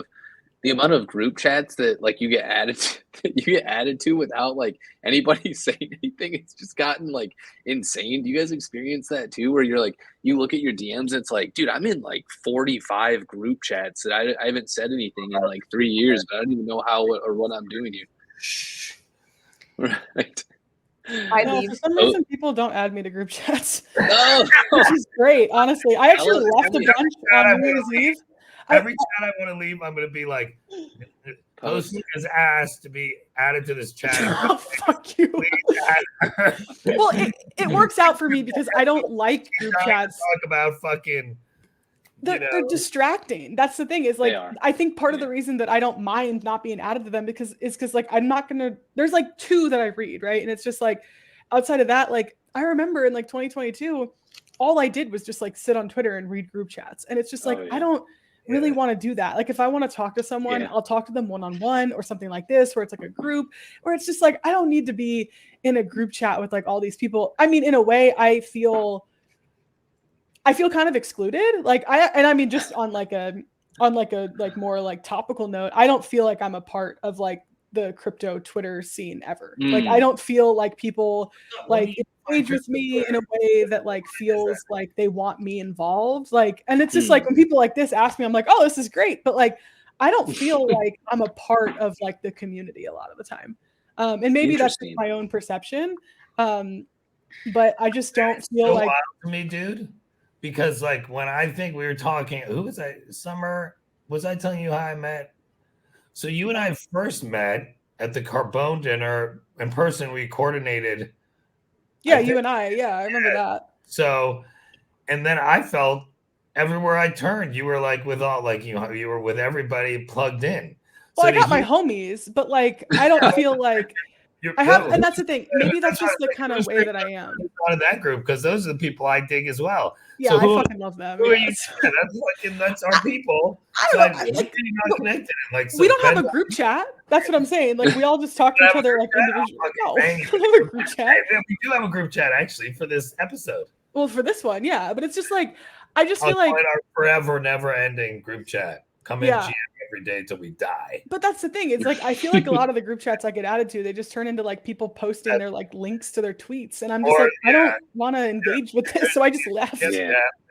of group chats that like you get added to without like anybody saying anything, it's just gotten like insane. Do you guys experience that too, where you're like, you look at your DMs, it's like, dude, I'm in like 45 group chats that I haven't said anything in like 3 years, but I don't even know how or what I'm doing here. Right. For some reason, people don't add me to group chats, which is great. Honestly, I actually left a bunch on New Year's Eve. Every chat I want to leave, I'm going to be like, POSTWOOK is asked to be added to this chat. Oh, fuck you. Well, it works out for me because I don't like group chats. Talk about fucking. They're distracting. That's the thing. Is like I think part of the reason that I don't mind not being added to them because like I'm not gonna. There's like 2 that I read, right, and it's just like outside of that, like I remember in like 2022, all I did was just like sit on Twitter and read group chats, and it's just like I don't really want to do that. Like if I want to talk to someone, I'll talk to them one-on-one or something like this, where it's like a group, where it's just like I don't need to be in a group chat with like all these people. I mean, in a way, I feel kind of excluded. Like I mean, just on like a more like topical note, I don't feel like I'm a part of like the crypto Twitter scene ever. Like I don't feel like people like engage with me in a way that like feels like they want me involved. Like, and it's just like when people like this ask me, I'm like, oh, this is great, but like I don't feel like I'm a part of like the community a lot of the time. And maybe that's just my own perception. But I just don't feel like wild to me, dude. Because like when I think we were talking, who was I? Summer, was I telling you how I met? So you and I first met at the Carbone dinner in person. We coordinated. Yeah, you and I. Yeah, I remember that. So, and then I felt everywhere I turned, you were like with all like you were with everybody plugged in. Well, so I got my homies, but like I don't feel like I have, and that's the thing. Maybe that's just the kind of way that I am. Out of that group, because those are the people I dig as well. Yeah, so I fucking love them. Who are you? That's our people. I don't know. Like, not connected. Like we don't have a group chat. That's what I'm saying. Like we all just talk to each other like individually. No, we don't have a group chat. We do have a group chat actually for this episode. Well, for this one, yeah. But it's just like I just feel like our forever, never-ending group chat. Come in GM every day till we die. But that's the thing. It's like I feel like a lot of the group chats I get added to, they just turn into like people posting their like links to their tweets, and I'm just like, I don't want to engage with this, so I just left.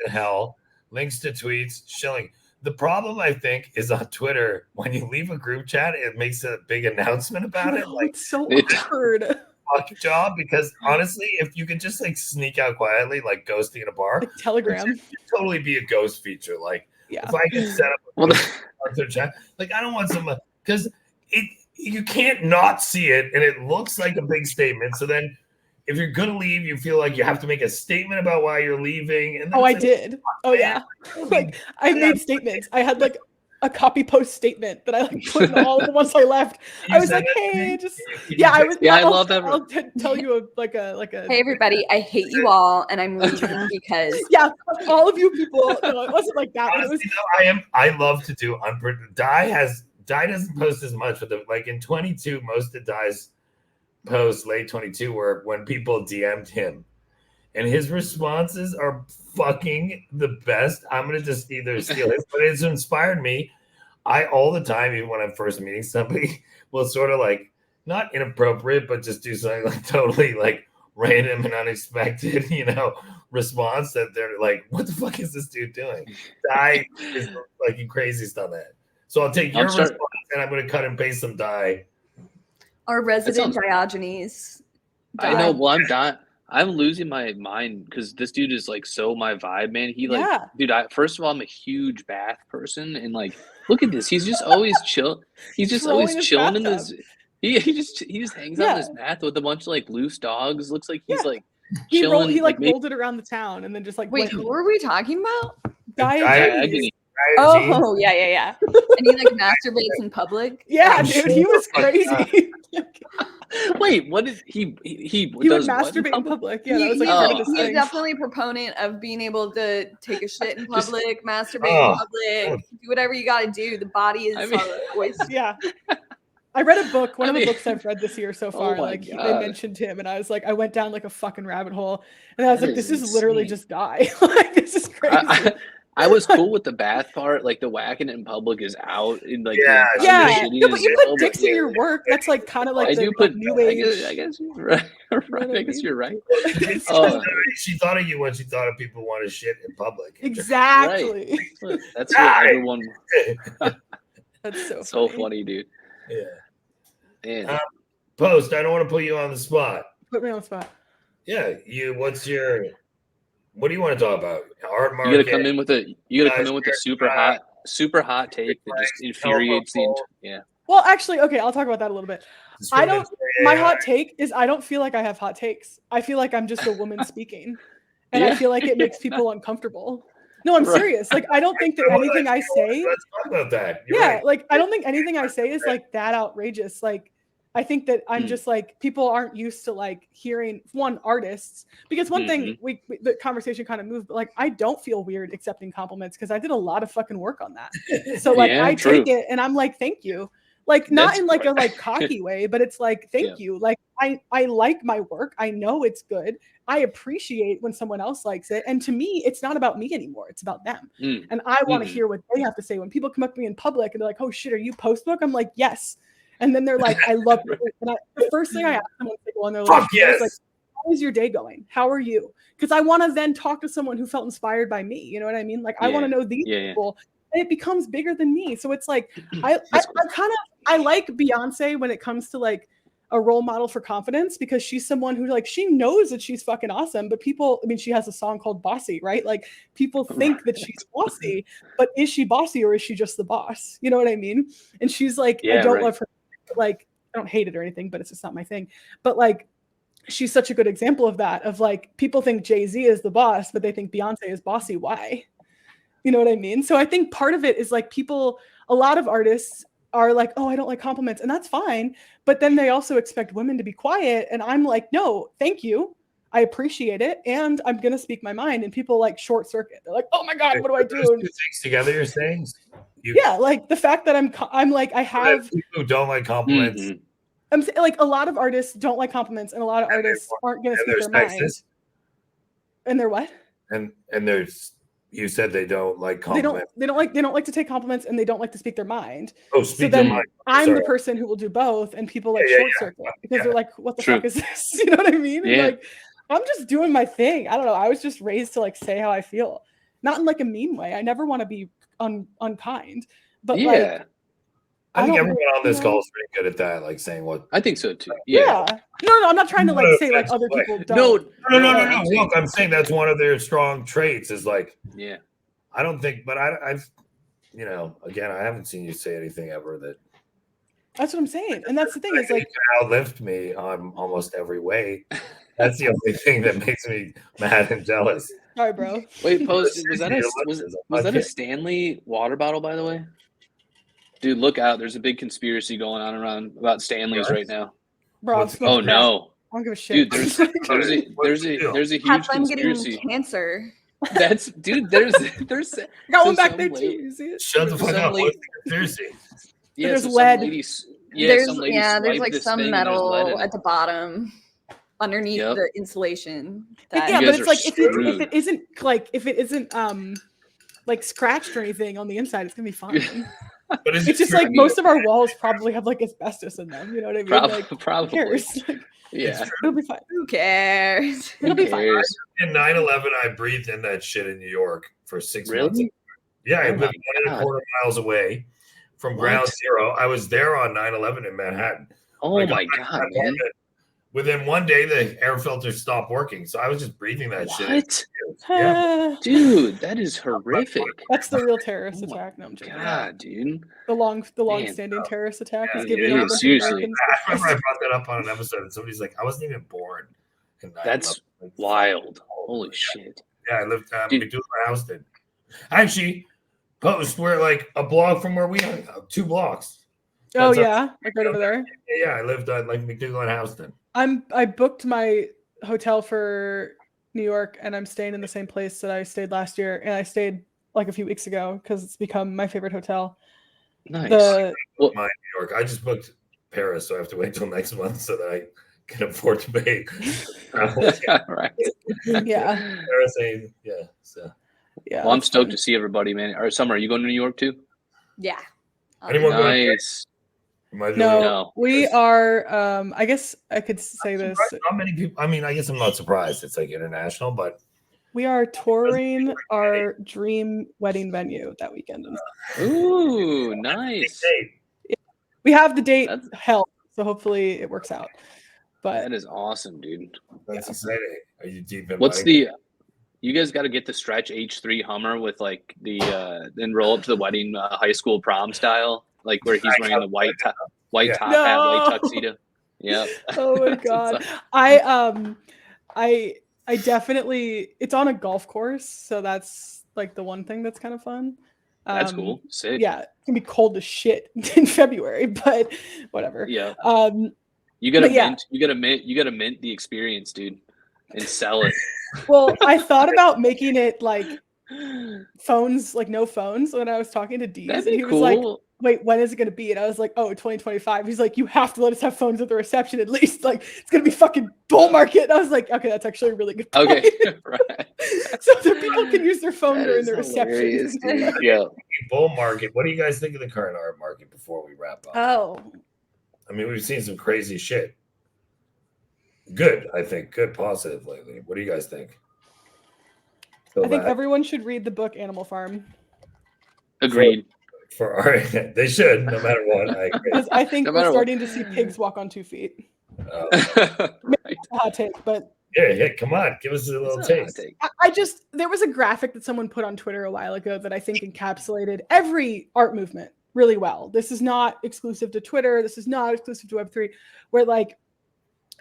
Hell, links to tweets, shilling. The problem I think is on Twitter when you leave a group chat, it makes a big announcement about it. Like it's so awkward. Fuck your job, because honestly, if you could just like sneak out quietly, like ghosting in a bar, like Telegram, it'd totally be a ghost feature. Like. Yeah. If I can set up a chat, like I don't want someone because you can't not see it and it looks like a big statement. So then if you're gonna leave, you feel like you have to make a statement about why you're leaving. And I did. Oh yeah. Like I made statements. I had like a copy post statement that I like put in all of the ones I left. I was like, hey, just I was. Yeah, I love that. I'll tell you like a. Hey everybody, I hate you all, and I'm leaving because. Yeah, all of you people. No, it wasn't like that. Honestly, it was. I love to do unpredictable. Di doesn't post as much, but like in 22, most of Di's posts late 22 were when people DM'd him. And his responses are fucking the best. I'm going to just either steal it, but it's inspired me. I, all the time, even when I'm first meeting somebody, will sort of like, not inappropriate, but just do something like totally like random and unexpected, response that they're like, what the fuck is this dude doing? Die is fucking craziest on that. So I'll take your response and I'm going to cut and paste some die. Our resident Diogenes. I know. Well, I'm losing my mind because this dude is like so my vibe, man. He like, dude. First of all, I'm a huge bath person, and like, look at this. He's just always chill. He's just always chilling in this. He just hangs out in this bath with a bunch of like loose dogs. Looks like he's like chilling. He rolled it around the town and then just like. Wait, who are we talking about? Diogenes. Oh yeah. And he like masturbates in public. Yeah, dude, he was crazy. Wait, what is he would masturbate in public. Yeah, that was like he's definitely a proponent of being able to take a shit in public, masturbate in public, do whatever you got to do. The body is always. Yeah. I read a book. One of the books I've read this year so far. They mentioned him, and I was like, I went down like a fucking rabbit hole, and I was like, this is literally just die. Like, this is crazy. I was cool with the bath part, like the whacking it in public is out. In like but you put dicks in your work. That's like kind of like new age. I guess you're right. I guess you're right. She thought of you when she thought of people want to shit in public. Exactly. Right. That's what everyone. That's so funny, dude. Yeah. Post. I don't want to put you on the spot. Put me on the spot. Yeah. What do you want to talk about? Art market. You gotta come in with a super hot take that just infuriates the. Well, actually, okay, I'll talk about that a little bit. My hot take is I don't feel like I have hot takes. I feel like I'm just a woman speaking, and I feel like it makes people uncomfortable. No, I'm serious. Like, I don't think that anything I say. Let's talk about that. Like, I don't think anything I say is like that outrageous. Like, I think that I'm just like, people aren't used to like hearing artists, because one thing the conversation kind of moved, but like, I don't feel weird accepting compliments because I did a lot of fucking work on that. So like, I take it and I'm like, thank you. Like, not in like a like cocky way, but it's like, thank you. Like, I like my work. I know it's good. I appreciate when someone else likes it. And to me, it's not about me anymore. It's about them. And I want to hear what they have to say. When people come up to me in public and they're like, oh shit, are you POSTWOOK? I'm like, yes. And then they're like, I love it. And the first thing I ask them when they go on their list is like, how is your day going? How are you? Because I want to then talk to someone who felt inspired by me. You know what I mean? Like, I want to know these people. And it becomes bigger than me. So it's like, I like Beyonce when it comes to like a role model for confidence, because she's someone who like, she knows that she's fucking awesome, but people, I mean, she has a song called Bossy, right? Like, people think that she's bossy, but is she bossy or is she just the boss? You know what I mean? And she's like, I don't love her. Like, I don't hate it or anything, but it's just not my thing. But like, she's such a good example of that, of like, people think Jay-Z is the boss, but they think Beyonce is bossy. Why? You know what I mean? So I think part of it is like, a lot of artists are like, oh, I don't like compliments, and that's fine. But then they also expect women to be quiet. And I'm like, no, thank you. I appreciate it. And I'm going to speak my mind. And people like short circuit. They're like, oh my God, what do I do? Two things together, you're saying? Like the fact that I'm like, I have people who don't like compliments. I'm like, a lot of artists don't like compliments, and a lot of artists aren't going to speak their mind. And they're what? And there's, you said they don't like compliments. They don't like to take compliments, and they don't like to speak their mind. Oh, speak their mind. I'm the person who will do both, and people like short circuit because they're like, what the fuck is this? You know what I mean? And like, I'm just doing my thing. I don't know. I was just raised to like say how I feel, not in like a mean way. I never want to be unkind, but like, I think everyone on this call is pretty good at that, like saying what. I think so too. No, I'm not trying to like say like other people don't. No. Look, I'm saying that's one of their strong traits is like. Yeah. I don't think, but I've, you know, again, I haven't seen you say anything ever that. That's what I'm saying, and that's the thing is like you can outlift me on almost every way. That's the only thing that makes me mad and jealous. Sorry, bro. Wait, Post, was that a Stanley water bottle, by the way? Dude, look out. There's a big conspiracy going on around about Stanleys right now. Bro, oh no. I don't give a shit. Dude, there's a huge conspiracy. Getting cancer. There's got one back there too. You see it? Shut the fuck up. What's the conspiracy? Yeah, there's lead. There's like some metal at the bottom underneath the insulation. But it's like if it isn't like scratched or anything on the inside, it's gonna be fine. But it's just like most of our walls probably have like asbestos in them. You know what I mean? Probably. Who cares? Yeah. It'll be fine. Who cares? It'll be fine. In 9/11, I breathed in that shit in New York for 6 months. Yeah, I lived 1.25 miles away from ground zero. I was there on 9/11 in Manhattan. Oh my God, man. Within one day, the air filters stopped working. So I was just breathing that shit. What? Yeah. Dude, that is horrific. That's the real terrorist attack. No, I'm joking. God, dude. The long-standing terrorist attack is giving it is, seriously. I remember I brought that up on an episode, and somebody's like, I wasn't even born. That's wild. Holy shit. Yeah, I lived McDougal Houston. Actually, Post, we're like a block from where we hung out, 2 blocks. Oh, yeah? Like right over there? Yeah, I lived on like McDougal and Houston. I booked my hotel for New York, and I'm staying in the same place that I stayed last year, and I stayed like a few weeks ago because it's become my favorite hotel. Nice. My New York. I just booked Paris, so I have to wait till next month so that I can afford to pay. Right. Yeah. Paris ain't, yeah. So. Yeah. Well, I'm stoked to see everybody, man. Or Summer, are you going to New York too? Yeah. Anyone nice. No, we are. I guess I could say this. Not many people. I mean, I guess I'm not surprised. It's like international, but we are touring our dream wedding venue that weekend. Ooh, nice. We have the date held, so hopefully it works out. But that is awesome, dude. That's exciting. Are you deep in? What's you guys got to get the stretch H3 Hummer with like the then roll up to the wedding high school prom style, like where he's wearing the white top hat, white tuxedo. Yeah. Oh my God. I definitely, it's on a golf course, so that's like the one thing that's kind of fun. That's cool. Sick. Yeah, it's gonna be cold as shit in February, but whatever. Yeah. You gotta mint the experience, dude, and sell it. Well, I thought about making it like phones, like no phones, when I was talking to Deez, and he was like, wait, when is it going to be? And I was like, oh, 2025. He's like, you have to let us have phones at the reception at least. Like, it's going to be fucking bull market. And I was like, okay, that's actually a really good point. Okay, right. So that people can use their phone during the reception. Yeah. Bull market. What do you guys think of the current art market before we wrap up? Oh. I mean, we've seen some crazy shit. Good, I think. Good, positive lately. What do you guys think? I think everyone should read the book Animal Farm. Agreed. For art, they should, no matter what. I agree. Because I think we're starting to see pigs walk on 2 feet. Maybe a hot take, but yeah, come on, give us a little taste. There was a graphic that someone put on Twitter a while ago that I think encapsulated every art movement really well. This is not exclusive to Twitter. This is not exclusive to Web3, where like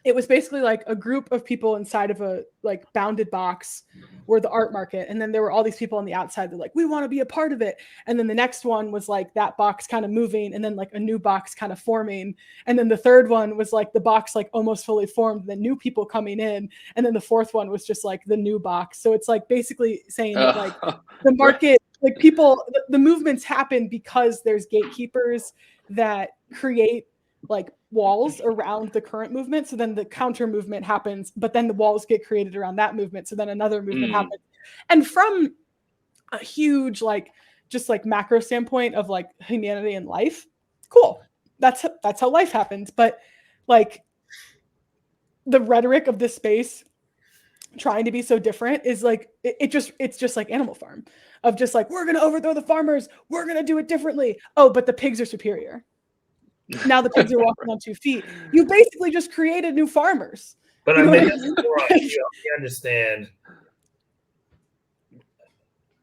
it was basically like a group of people inside of a like bounded box were the art market. And then there were all these people on the outside that like, we want to be a part of it. And then the next one was like that box kind of moving and then like a new box kind of forming. And then the third one was like the box like almost fully formed, and then new people coming in. And then the fourth one was just like the new box. So it's like basically saying that like the market, like people, the movements happen because there's gatekeepers that create like walls around the current movement. So then the counter movement happens, but then the walls get created around that movement. So then another movement happens. And from a huge, like, just like macro standpoint of like humanity and life, cool. That's how life happens. But like the rhetoric of this space trying to be so different is like, it's just like Animal Farm of just like, we're going to overthrow the farmers. We're going to do it differently. Oh, but the pigs are superior. Now the pigs are walking on 2 feet. You basically just created new farmers. But I mean, you understand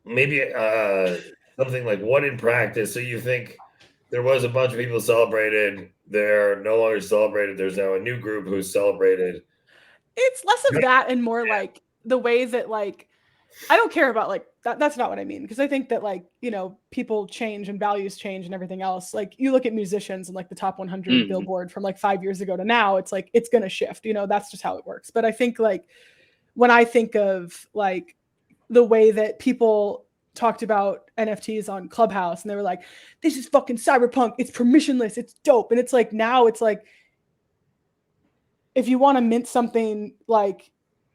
maybe something like what in practice. So you think there was a bunch of people celebrated. They're no longer celebrated. There's now a new group who's celebrated. It's less of that and more like the way that like, I don't care about like that. That's not what I mean. Because I think that like, you know, people change and values change and everything else. Like you look at musicians and like the top 100 Billboard from like 5 years ago to now, it's like, it's going to shift, you know, that's just how it works. But I think like when I think of like the way that people talked about NFTs on Clubhouse and they were like, this is fucking cyberpunk. It's permissionless. It's dope. And it's like, now it's like, if you want to mint something like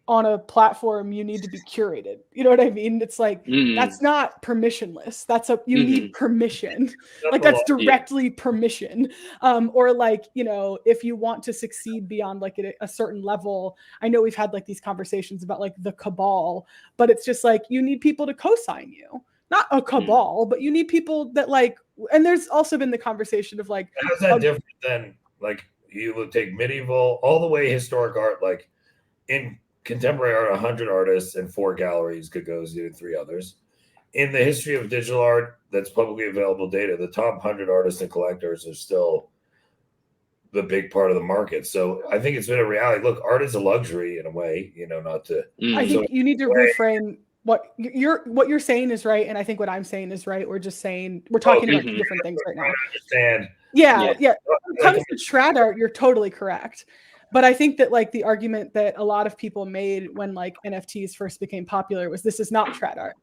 on a platform, you need to be curated. You know what I mean? It's like, that's not permissionless. You need permission. Like that's directly permission. Or like, you know, if you want to succeed beyond like a certain level, I know we've had like these conversations about like the cabal, but it's just like, you need people to co-sign you, not a cabal, but you need people that like, and there's also been the conversation of like, how's that different than like, you would take medieval all the way historic art, like in contemporary art, 100 artists and 4 galleries could go to 3 others. In the history of digital art, that's publicly available data, the top 100 artists and collectors are still the big part of the market. So I think it's been a reality. Look, art is a luxury in a way, you know, not to. I think you need to reframe what you're saying is right, and I think what I'm saying is right. We're just saying we're talking about different things right now. I understand. Yeah. When it comes to trad art, you're totally correct. But I think that like the argument that a lot of people made when like NFTs first became popular was this is not trad art.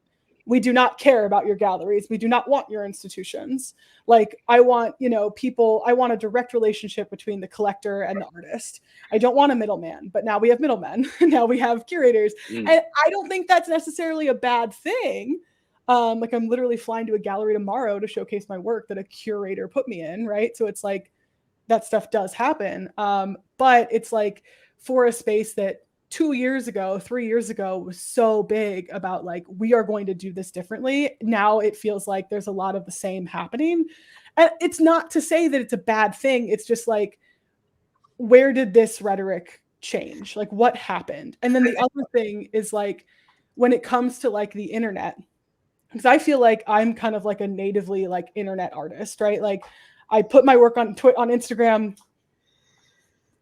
We do not care about your galleries. We do not want your institutions. Like I want, you know, I want a direct relationship between the collector and the artist. I don't want a middleman, but now we have middlemen. Now we have curators. And I don't think that's necessarily a bad thing. Like I'm literally flying to a gallery tomorrow to showcase my work that a curator put me in, right? So it's like that stuff does happen. But it's like for a space that 2 years ago, 3 years ago was so big about like, we are going to do this differently. Now it feels like there's a lot of the same happening. And it's not to say that it's a bad thing. It's just like, where did this rhetoric change? Like what happened? And then the other thing is like, when it comes to like the internet, because I feel like I'm kind of like a natively like internet artist, right? Like I put my work on Instagram.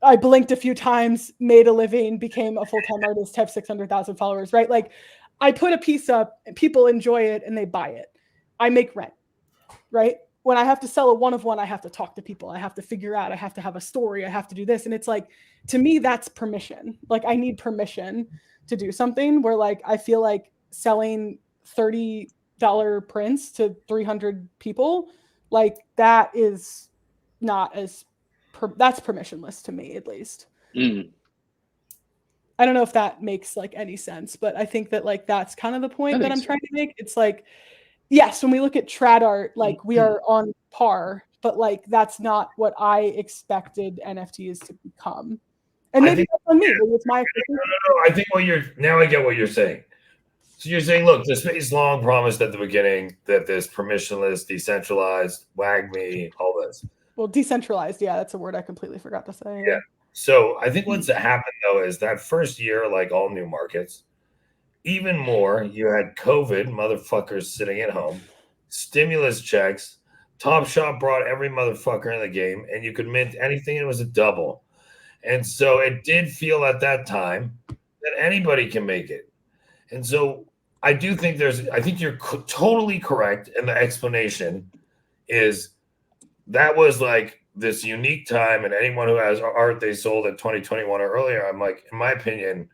I blinked a few times, made a living, became a full-time artist, have 600,000 followers, right? Like I put a piece up and people enjoy it and they buy it. I make rent, right? When I have to sell a one-of-one, I have to talk to people. I have to figure out, I have to have a story. I have to do this. And it's like, to me, that's permission. Like I need permission to do something where like, I feel like selling $30 prints to 300 people, like that is not as that's permissionless to me, at least. I don't know if that makes like any sense, but I think that like that's kind of the point that I'm trying to make. It's like, yes, when we look at trad art, like we are on par, but like that's not what I expected NFTs to become. And maybe that's on me. It's my expectation. No. I think I get what you're saying. So you're saying, look, the space long promised at the beginning that this permissionless, decentralized, WAGME, all this. Well, decentralized, yeah, that's a word I completely forgot to say. Yeah. So I think what's happened though is that first year, like all new markets, even more, you had COVID, motherfuckers sitting at home, stimulus checks, Top Shop brought every motherfucker in the game, and you could mint anything, and it was a double. And so it did feel at that time that anybody can make it. And so I do think I think you're totally correct. And the explanation is that was like this unique time. And anyone who has art they sold in 2021 or earlier, I'm like, in my opinion,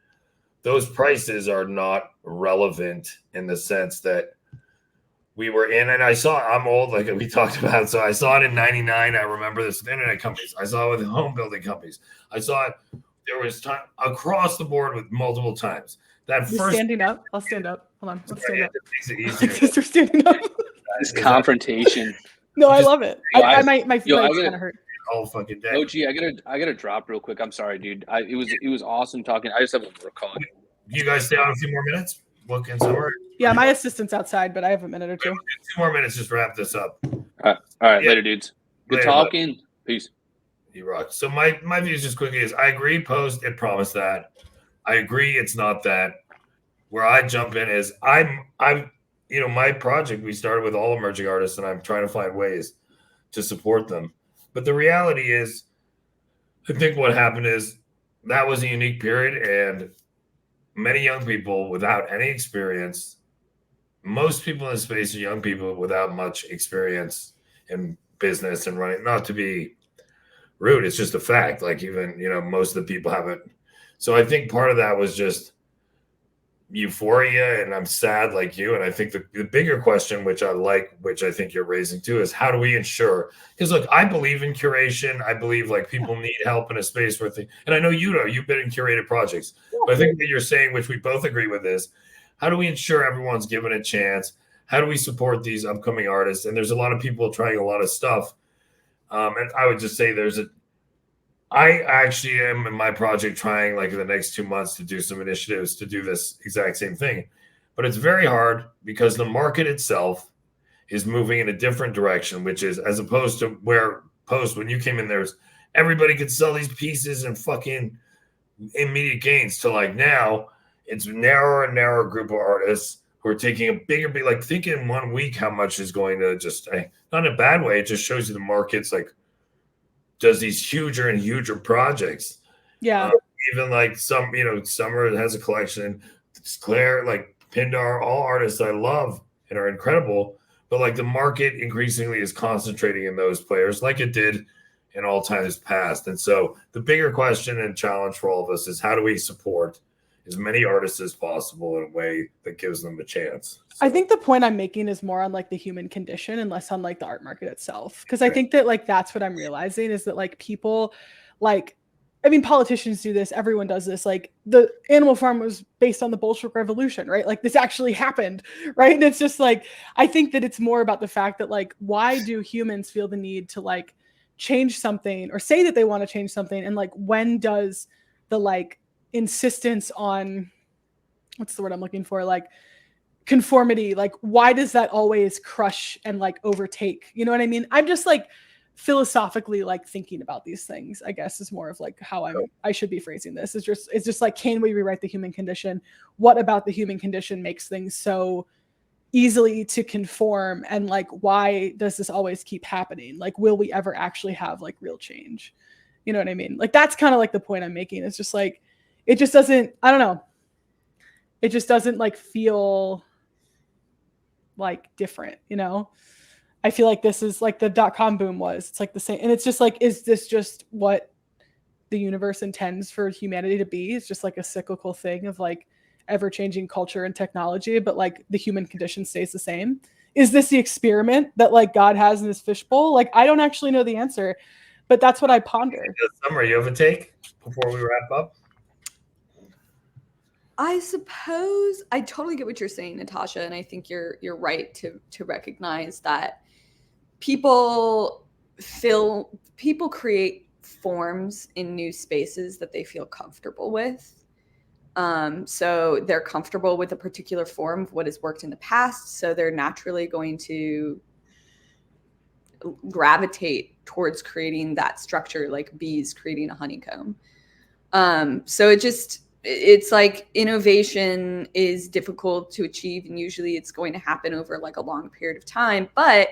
those prices are not relevant in the sense that we were in. And I'm old, like we talked about. So I saw it in 99. I remember this with internet companies. I saw it with home building companies. I saw it. There was time across the board with multiple times. That You're first standing up. I'll stand up. Hold on. Let's stand up. It makes it easier. You're standing up. This confrontation. No, I love it. My feet kind of hurt. All fucking day. OG, I gotta drop real quick. I'm sorry, dude. It was awesome talking. I just have a work call. You guys stay on a few more minutes? Looking somewhere? Yeah, my assistant's outside, but I have a minute or two. 2 more minutes, just wrap this up. All right, later, dudes. Good talking. Bud. Peace. You rock. So my views just quickly is I agree, Post, it promised that. I agree it's not that. Where I jump in is I'm my project, we started with all emerging artists, and I'm trying to find ways to support them. But the reality is, I think what happened is that was a unique period, and many young people without any experience, most people in the space are young people without much experience in business and running, not to be rude, it's just a fact. Like even, most of the people haven't. So I think part of that was just euphoria and I'm sad like you. And I think the bigger question, which I think you're raising too, is how do we ensure? Because look, I believe in curation. I believe like people need help in a space where and I know you've been in curated projects. But I think what you're saying, which we both agree with, is how do we ensure everyone's given a chance? How do we support these upcoming artists? And there's a lot of people trying a lot of stuff. And I would just say I actually am in my project trying like in the next 2 months to do some initiatives to do this exact same thing. But it's very hard because the market itself is moving in a different direction, which is as opposed to where when you came in, there's everybody could sell these pieces and fucking immediate gains to like now it's narrower and narrower group of artists who are taking a bigger, like think in 1 week how much is going to just, not in a bad way, it just shows you the market's like, does these huger and huger projects. Yeah. Even like Summer has a collection. Claire, like Pindar, all artists I love and are incredible. But like the market increasingly is concentrating in those players like it did in all times past. And so the bigger question and challenge for all of us is how do we support as many artists as possible in a way that gives them a chance. So. I think the point I'm making is more on like the human condition and less on like the art market itself. Cause I think that like, that's what I'm realizing is that like people like, I mean, politicians do this. Everyone does this. Like the animal farm was based on the Bolshevik Revolution, right? Like this actually happened, right? And it's just like, I think that it's more about the fact that like, why do humans feel the need to like change something or say that they want to change something? And like, when does the like insistence on, what's the word I'm looking for? Like conformity, like why does that always crush and like overtake? You know what I mean? I'm just like philosophically like thinking about these things, I guess, is more of like how I should be phrasing this. It's just like, can we rewrite the human condition? What about the human condition makes things so easily to conform? And like, why does this always keep happening? Like, will we ever actually have like real change? You know what I mean? Like, that's kind of like the point I'm making. It's just like, it just doesn't, I don't know. It just doesn't like feel like different, you know? I feel like this is like the .com boom was. It's like the same. And it's just like, is this just what the universe intends for humanity to be? It's just like a cyclical thing of like ever-changing culture and technology, but like the human condition stays the same. Is this the experiment that like God has in his fishbowl? Like, I don't actually know the answer, but that's what I ponder. Summer, you have a take before we wrap up? I suppose I totally get what you're saying, Natasha, and I think you're right to recognize that people create forms in new spaces that they feel comfortable with. So they're comfortable with a particular form of what has worked in the past, so they're naturally going to gravitate towards creating that structure, like bees creating a honeycomb. So it's like innovation is difficult to achieve, and usually it's going to happen over like a long period of time, but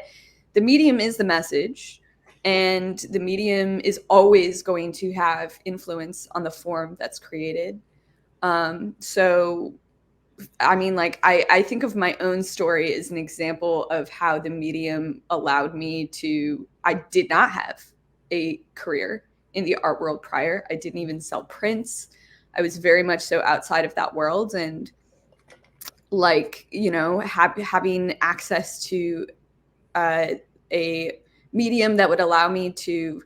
the medium is the message, and the medium is always going to have influence on the form that's created. So I mean, like I think of my own story as an example of how the medium allowed me to, I did not have a career in the art world prior. I didn't even sell prints. I was very much so outside of that world, and like, you know, having access to a medium that would allow me to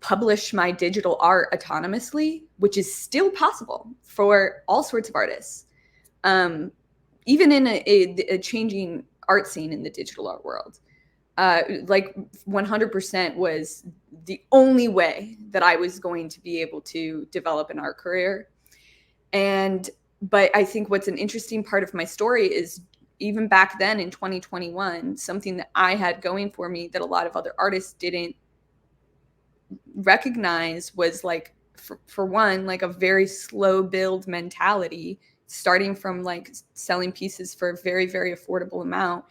publish my digital art autonomously, which is still possible for all sorts of artists, even in a changing art scene in the digital art world. Like 100% was the only way that I was going to be able to develop an art career. But I think what's an interesting part of my story is even back then in 2021, something that I had going for me that a lot of other artists didn't recognize was like, for one, like a very slow build mentality, starting from like selling pieces for a very, very affordable amount.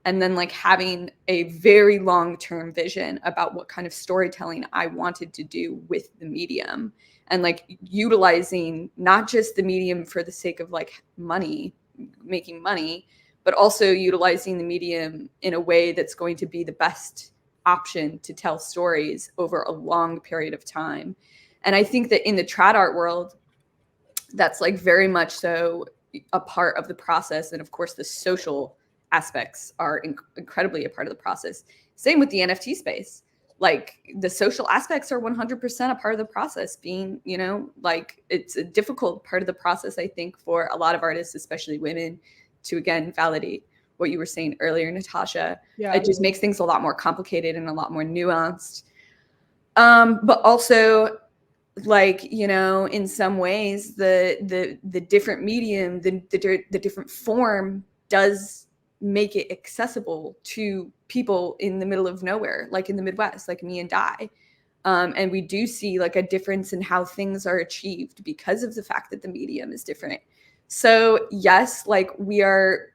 And then like having a very long-term vision about what kind of storytelling I wanted to do with the medium, and like utilizing not just the medium for the sake of like making money, but also utilizing the medium in a way that's going to be the best option to tell stories over a long period of time. And I think that in the trad art world, that's like very much so a part of the process. And of course, the social aspects are incredibly a part of the process. Same with the NFT space. Like the social aspects are 100% a part of the process, being, you know, like it's a difficult part of the process, I think, for a lot of artists, especially women, to again validate what you were saying earlier, Natasha. Yeah, it just makes things a lot more complicated and a lot more nuanced. But also, like, you know, in some ways, the different medium, the different form does make it accessible to people in the middle of nowhere, like in the Midwest, like me and Di. And we do see like a difference in how things are achieved because of the fact that the medium is different. So yes, like we're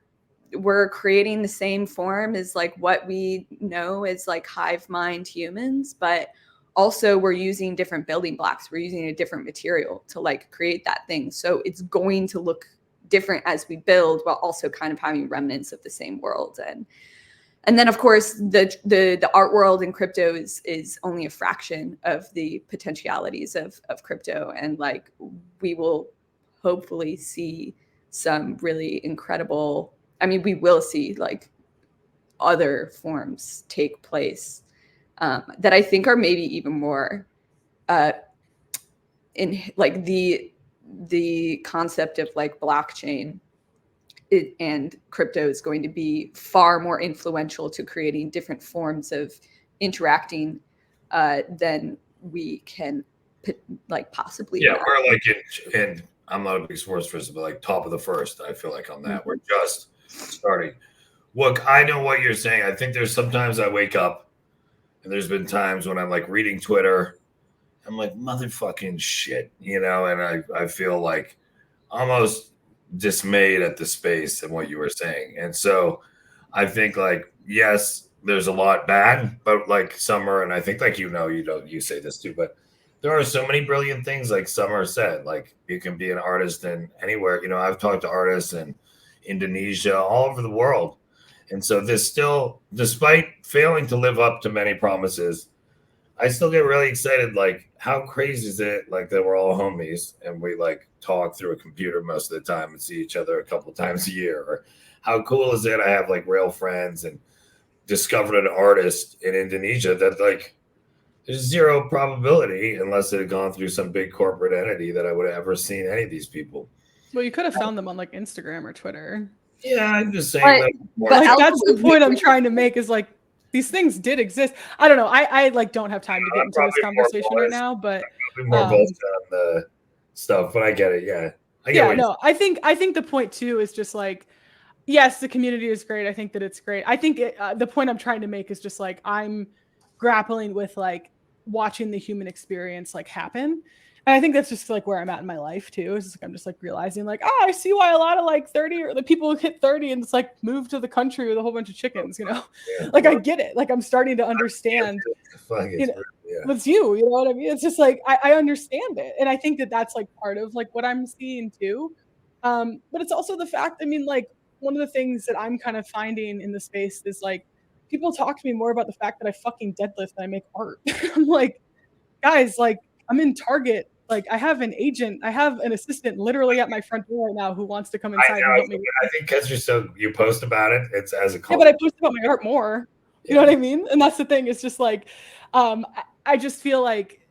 creating the same form as like what we know as like hive mind humans, but also we're using different building blocks. We're using a different material to like create that thing. So it's going to look different as we build, while also kind of having remnants of the same world. And then of course the art world in crypto is only a fraction of the potentialities of crypto. And like we will hopefully see some really incredible, I mean, we will see like other forms take place that I think are maybe even more in like the concept of like blockchain and crypto is going to be far more influential to creating different forms of interacting than we can like possibly. Yeah, we're like in I'm not a big sports person, but like top of the first, I feel like on that. We're just starting. Look, I know what you're saying. I think there's sometimes I wake up and there's been times when I'm like reading Twitter. I'm like, motherfucking shit, you know, and I feel like almost dismayed at the space and what you were saying. And so I think like, yes, there's a lot bad, but like Summer, and I think like, you say this too, but there are so many brilliant things like Summer said, like you can be an artist in anywhere. You know, I've talked to artists in Indonesia, all over the world. And so this still, despite failing to live up to many promises, I still get really excited. Like, how crazy is it? Like that we're all homies and we like talk through a computer most of the time and see each other a couple times a year. Or how cool is it? I have like real friends and discovered an artist in Indonesia that like there's zero probability, unless it had gone through some big corporate entity, that I would have ever seen any of these people. Well, you could have found them on like Instagram or Twitter. Yeah, I'm just saying. But like, that's the point I'm trying to make is like these things did exist. I don't know. I like don't have time to get into this conversation right now, but more bullish on the stuff. But I get it. Yeah. I think the point too is just like, yes, the community is great. I think that it's great. I think the point I'm trying to make is just like I'm grappling with like watching the human experience like happen. And I think that's just like where I'm at in my life too. Is like I'm just like realizing like, I see why a lot of like 30 or the people hit 30 and it's like move to the country with a whole bunch of chickens, you know? Yeah, like I get it. Like I'm starting to understand. It's you know what I mean? It's just like I understand it. And I think that that's like part of like what I'm seeing too. But it's also the fact, I mean, like one of the things that I'm kind of finding in the space is like people talk to me more about the fact that I fucking deadlift and I make art. I'm like, guys, like I'm in Target. Like I have an agent, I have an assistant literally at my front door right now who wants to come inside and help me. I think because you post about it, it's as a yeah, but I post about my art more. You know what I mean? And that's the thing. It's just like, I just feel like,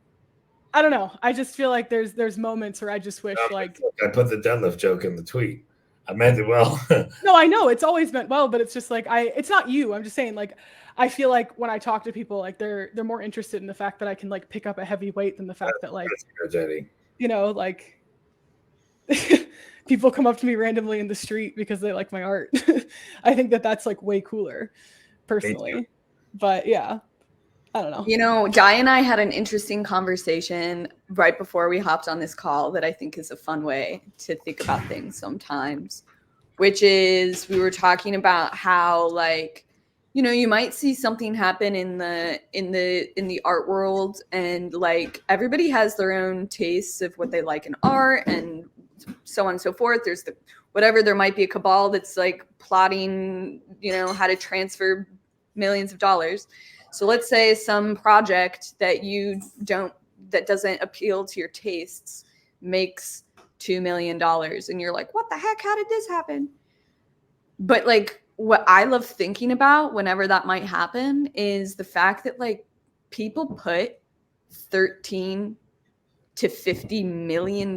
I don't know. I just feel like there's moments where I just wish like I put the deadlift joke in the tweet. I meant it well. No, I know it's always meant well, but it's just like it's not you. I'm just saying like I feel like when I talk to people, like they're more interested in the fact that I can like pick up a heavy weight than the fact that like you know, like people come up to me randomly in the street because they like my art. I think that that's like way cooler personally. But yeah, I don't know. You know, Di and I had an interesting conversation right before we hopped on this call that I think is a fun way to think about things sometimes, which is we were talking about how like, you know, you might see something happen in the art world and like everybody has their own tastes of what they like in art and so on and so forth. There's there might be a cabal that's like plotting, you know, how to transfer millions of dollars. So let's say some project that doesn't appeal to your tastes makes $2 million. And you're like, what the heck? How did this happen? But like what I love thinking about whenever that might happen is the fact that like people put 13 to $50 million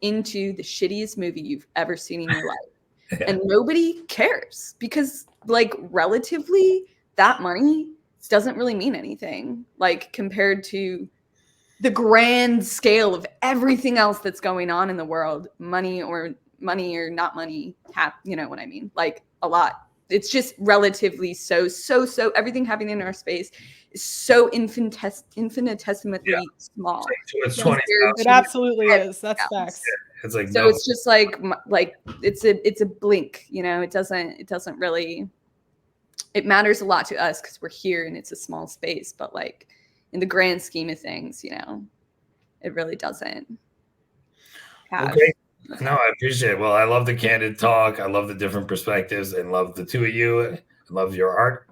into the shittiest movie you've ever seen in your life. And nobody cares because like relatively that money doesn't really mean anything like compared to the grand scale of everything else that's going on in the world. Money or not money, you know what I mean? Like a lot. It's just relatively so everything happening in our space is so infinitesimally small. It's 20. It absolutely is. That's facts. It's like so it's just like it's a blink, you know. It doesn't really. It matters a lot to us because we're here and it's a small space, but like in the grand scheme of things, you know, it really doesn't. Okay. No, I appreciate it. Well, I love the candid talk. I love the different perspectives and love the two of you. I love your art.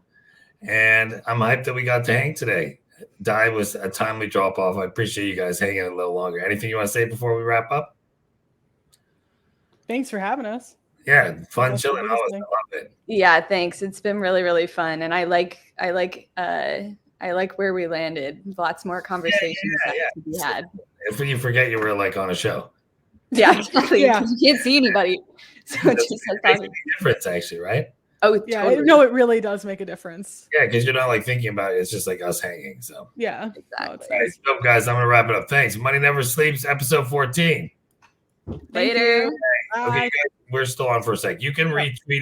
And I'm hyped that we got to hang today. Di was a timely drop off. I appreciate you guys hanging a little longer. Anything you want to say before we wrap up? Thanks for having us. Yeah, fun chilling. I love it. Yeah, thanks. It's been really, really fun. And I like where we landed. Lots more conversations to be had. If you forget you were like on a show. Yeah, exactly. Yeah. You can't see anybody. So it's just makes a difference actually, right? Oh, yeah. totally. No, it really does make a difference. Yeah, because you're not like thinking about it. It's just like us hanging. So yeah, exactly. All right, so guys, I'm gonna wrap it up. Thanks. Money Never Sleeps, episode 14. Later. Okay, guys, we're still on for a sec. You can retweet